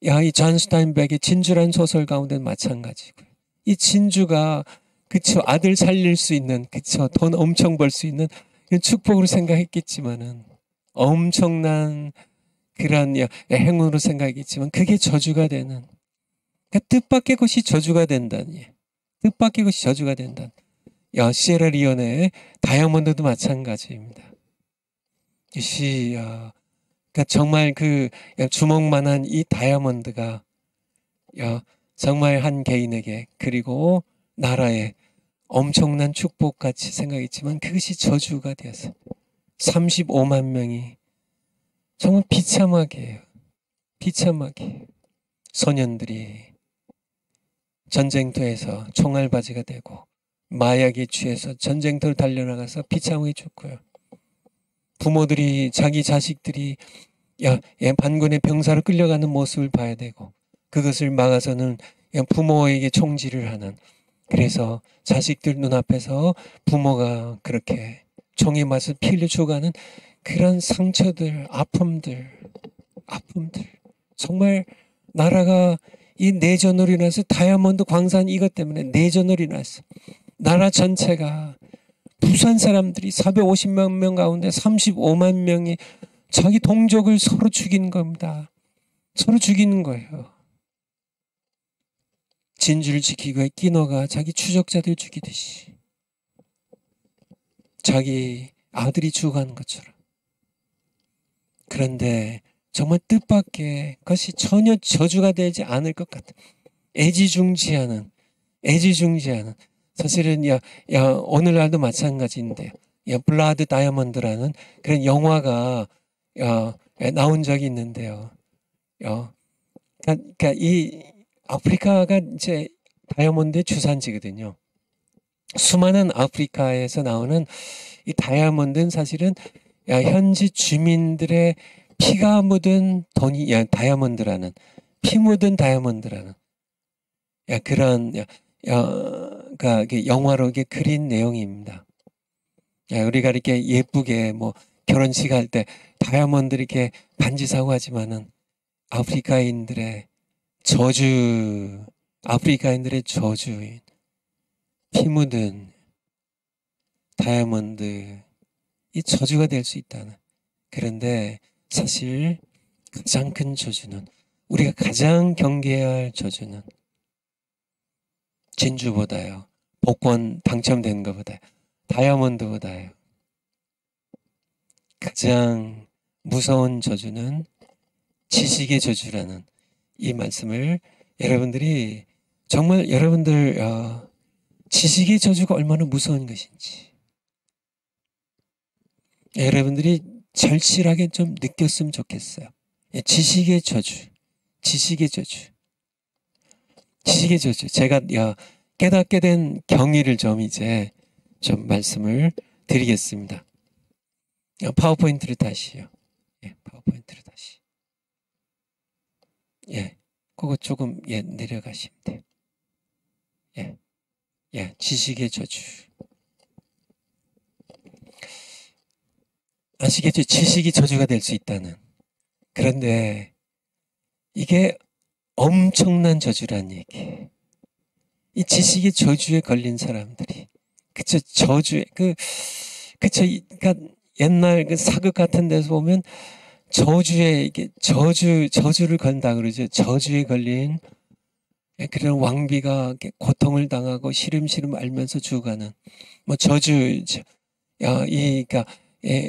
이 존 스타인백의 진주란 소설 가운데 마찬가지고요. 이 진주가 그쵸 아들 살릴 수 있는 그쵸 돈 엄청 벌 수 있는 축복으로 생각했겠지만은 엄청난 그런 행운으로 생각했지만 그게 저주가 되는 뜻밖의 것이 저주가 된다니. 뜻밖의 것이 저주가 된다. 시에라리온의 다이아몬드도 마찬가지입니다. 그러니까 정말 그 주먹만한 이 다이아몬드가 정말 한 개인에게 그리고 나라에 엄청난 축복같이 생각했지만 그것이 저주가 되어서 35만 명이 정말 비참하게 소년들이 전쟁터에서 총알바지가 되고 마약에 취해서 전쟁터를 달려나가서 비참하게 죽고요. 부모들이 자기 자식들이 반군의 병사로 끌려가는 모습을 봐야 되고 그것을 막아서는 부모에게 총질을 하는 그래서 자식들 눈앞에서 부모가 그렇게 총에 맞서 피 흘려 죽어가는 그런 상처들, 아픔들 정말 나라가 이 내전으로 인해서 다이아몬드 광산 이것 때문에 내전으로 인해서 나라 전체가 부산 사람들이 450만 명 가운데 35만 명이 자기 동족을 서로 죽이는 겁니다. 서로 죽이는 거예요. 진주를 지키기 위해 끼노가 자기 추적자들 죽이듯이 자기 아들이 죽어가는 것처럼. 그런데 정말 뜻밖의 것이 전혀 저주가 되지 않을 것 같은 애지중지하는 사실은 오늘날도 마찬가지인데요. 블라드 다이아몬드라는 그런 영화가 나온 적이 있는데요. 그러니까 이 아프리카가 이제 다이아몬드의 주산지거든요. 수많은 아프리카에서 나오는 이 다이아몬드는 사실은 현지 주민들의 피가 묻은 돈이 다이아몬드라는 피 묻은 다이아몬드라는 그런 그러니까 영화로 이게 그린 내용입니다. 우리가 이렇게 예쁘게 뭐 결혼식 할 때 다이아몬드 이렇게 반지 사고 하지만은 아프리카인들의 저주인 피 묻은 다이아몬드 이 저주가 될 수 있다는. 그런데 사실 가장 큰 저주는 우리가 가장 경계해야 할 저주는 진주보다요. 복권 당첨된 것보다 다이아몬드보다요. 가장 무서운 저주는 지식의 저주라는 이 말씀을 여러분들이 정말 여러분들 지식의 저주가 얼마나 무서운 것인지 여러분들이 절실하게 좀 느꼈으면 좋겠어요. 지식의 저주. 제가 깨닫게 된 경위를 좀 이제 좀 말씀을 드리겠습니다. 파워포인트를 다시요. 파워포인트로 다시. 예, 그거 조금 내려가시면 돼요. 지식의 저주. 아시겠죠? 지식이 저주가 될 수 있다는. 그런데 이게 엄청난 저주란 얘기. 이 지식의 저주에 걸린 사람들이, 그쵸, 저주에, 그러니까 옛날 그 사극 같은 데서 보면 저주에, 이게 저주를 건다 그러죠. 저주에 걸린 그런 왕비가 고통을 당하고 시름시름 앓면서 죽어가는, 뭐 저주, 그러니까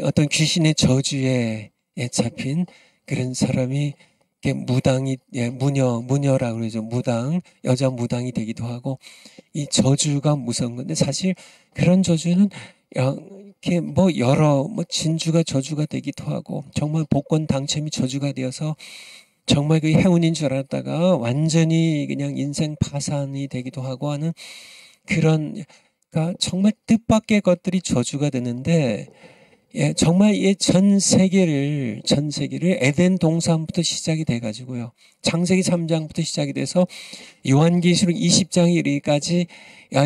어떤 귀신의 저주에 잡힌 그런 사람이 무당이, 무녀라고 그러죠. 무당, 여자 무당이 되기도 하고, 이 저주가 무서운 건데, 사실 그런 저주는 이렇게 여러 진주가 저주가 되기도 하고, 정말 복권 당첨이 저주가 되어서 정말 그 행운인 줄 알았다가 완전히 그냥 인생 파산이 되기도 하고 하는 그런, 그러니까 정말 뜻밖의 것들이 저주가 되는데, 정말 전 세계를 에덴 동산부터 시작이 돼가지고요. 창세기 3장부터 시작이 돼서 요한계시록 20장에 이르기까지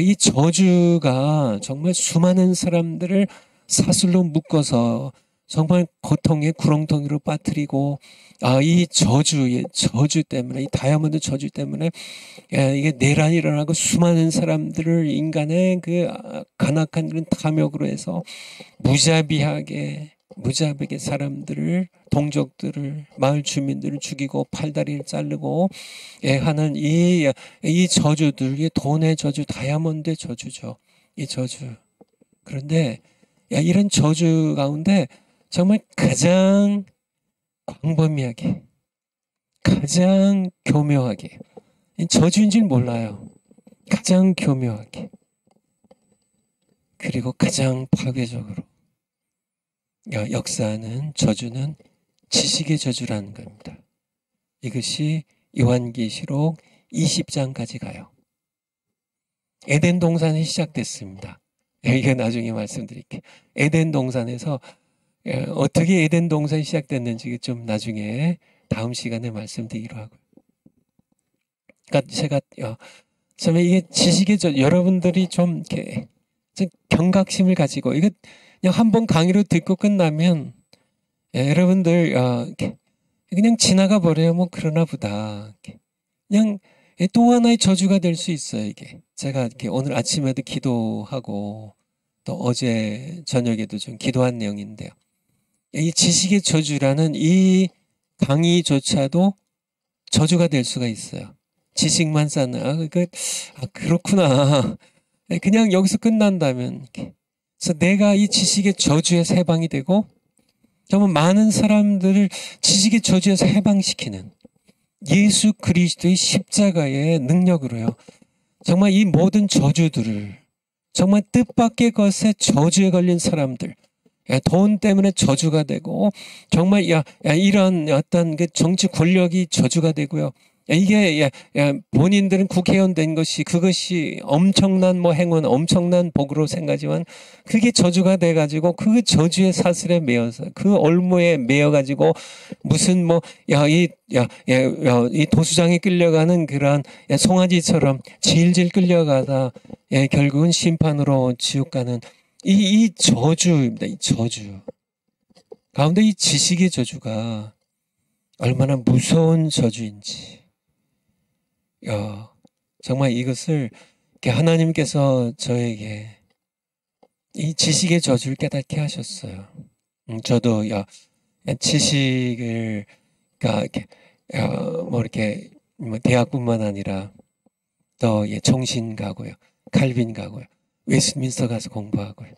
이 저주가 정말 수많은 사람들을 사슬로 묶어서 정말 고통의 구렁텅이로 빠뜨리고, 이 저주 때문에, 이 다이아몬드 저주 때문에 이게 내란이 일어나고 수많은 사람들을 인간의 그 간악한 그런 탐욕으로 해서 무자비하게 사람들을, 동족들을, 마을 주민들을 죽이고 팔다리를 자르고 하는 이 저주들, 이 돈의 저주, 다이아몬드의 저주죠. 이 저주. 그런데 이런 저주 가운데 정말 가장 광범위하게, 가장 교묘하게, 저주인 줄 몰라요. 가장 교묘하게, 그리고 가장 파괴적으로 역사하는 저주는 지식의 저주라는 겁니다. 이것이 요한계시록 20장까지 가요. 에덴 동산이 시작됐습니다. 이거 나중에 말씀드릴게요. 에덴 동산에서 어떻게 에덴 동산이 시작됐는지 좀 나중에 다음 시간에 말씀드리기로 하고요. 그러니까 제가 처음에 이게 지식의 저주, 여러분들이 좀 이렇게 좀 경각심을 가지고, 이거 그냥 한번 강의로 듣고 끝나면 여러분들 그냥 지나가 버려요. 뭐 그러나 보다. 그냥 또 하나의 저주가 될 수 있어요. 이게 제가 이렇게 오늘 아침에도 기도하고 또 어제 저녁에도 좀 기도한 내용인데요. 이 지식의 저주라는 이 강의조차도 저주가 될 수가 있어요. 지식만 쌓는, 그렇구나. 그냥 여기서 끝난다면. 그래서 내가 이 지식의 저주에서 해방이 되고, 정말 많은 사람들을 지식의 저주에서 해방시키는 예수 그리스도의 십자가의 능력으로요. 정말 이 모든 저주들을, 정말 뜻밖의 것에 저주에 걸린 사람들, 돈 때문에 저주가 되고, 정말 이런 어떤 그 정치 권력이 저주가 되고요. 이게 본인들은 국회의원 된 것이, 그것이 엄청난 행운, 엄청난 복으로 생각하지만 그게 저주가 돼가지고 그 저주의 사슬에 매여서, 그 올무에 매여가지고 무슨 이 도수장에 끌려가는 그런 송아지처럼 질질 끌려가다 결국은 심판으로 지옥 가는 이 저주입니다. 이 저주 가운데 이 지식의 저주가 얼마나 무서운 저주인지, 정말 이것을 하나님께서 저에게 이 지식의 저주를 깨닫게 하셨어요. 저도 지식을 이렇게 대학뿐만 아니라 또 정신 가고요, 칼빈 가고요, 웨스트민스터 가서 공부하고요.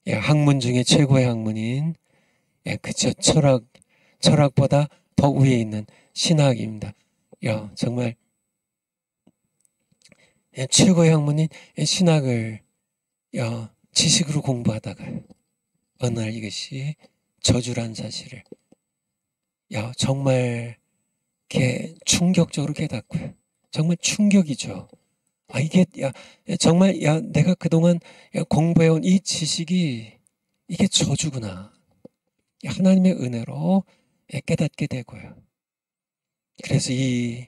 학문 중에 최고의 학문인 그저 철학보다 더 위에 있는 신학입니다. 정말 최고의 학문인 신학을 지식으로 공부하다가 어느 날 이것이 저주란 사실을 정말 충격적으로 깨닫고요. 정말 충격이죠. 이게 정말 내가 그동안 공부해온 이 지식이 이게 저주구나. 하나님의 은혜로 깨닫게 되고요. 그래서 이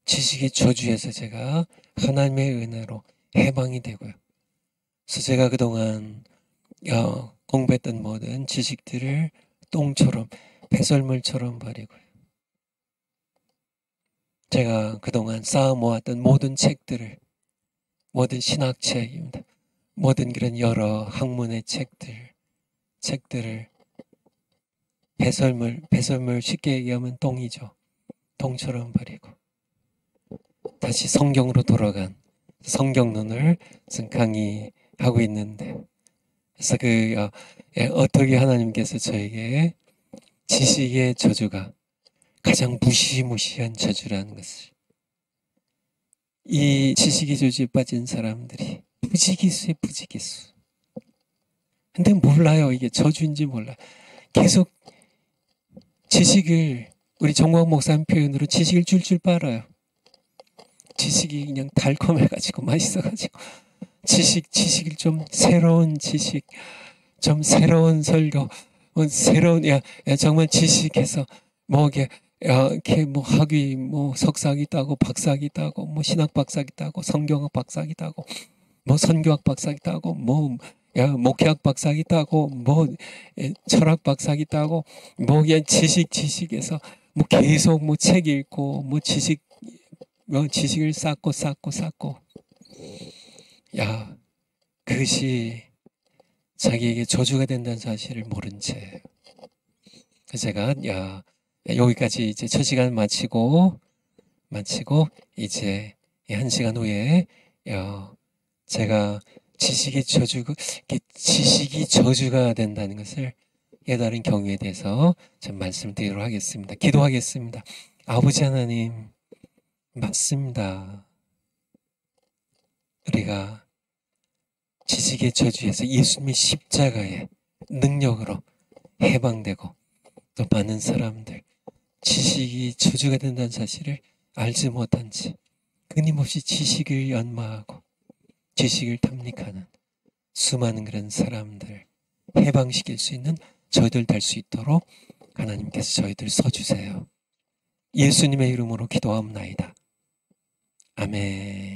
지식의 저주에서 제가 하나님의 은혜로 해방이 되고요. 그래서 제가 그동안 공부했던 모든 지식들을 똥처럼 배설물처럼 버리고요. 제가 그동안 쌓아 모았던 모든 책들을, 모든 신학책입니다. 모든 그런 여러 학문의 책들을 배설물 쉽게 얘기하면 똥이죠. 똥처럼 버리고 다시 성경으로 돌아간 성경론을 강의하고 있는데, 그래서 어떻게 하나님께서 저에게 지식의 저주가 가장 무시무시한 저주라는 것을, 이 지식의 저주에 빠진 사람들이 부지기수에 부지기수. 근데 몰라요. 이게 저주인지 몰라. 계속 지식을, 우리 정광 목사님 표현으로 지식을 줄줄 빨아요. 지식이 그냥 달콤해가지고 맛있어가지고 지식을 좀 새로운 지식, 좀 새로운 설교, 새로운 정말 지식해서 이렇게 학위 석사기 따고 박사기 따고 신학 박사기 따고 성경학 박사기 따고 선교학 박사기 따고 목회학 박사기 따고 철학 박사기 따고 그냥 지식에서 계속 책 읽고 지식을 쌓고 그것이 자기에게 저주가 된다는 사실을 모른 채 제가 여기까지 이제 첫 시간 마치고 이제 1시간 후에 제가 지식이 저주가 된다는 것을 깨달은 경우에 대해서 좀 말씀드리도록 하겠습니다. 기도하겠습니다. 아버지 하나님, 맞습니다. 우리가 지식의 저주에서 예수님의 십자가의 능력으로 해방되고, 또 많은 사람들 지식이 저주가 된다는 사실을 알지 못한 채 끊임없이 지식을 연마하고 지식을 탐닉하는 수많은 그런 사람들 해방시킬 수 있는 저희들 될 수 있도록 하나님께서 저희들 써주세요. 예수님의 이름으로 기도하옵나이다. 아멘.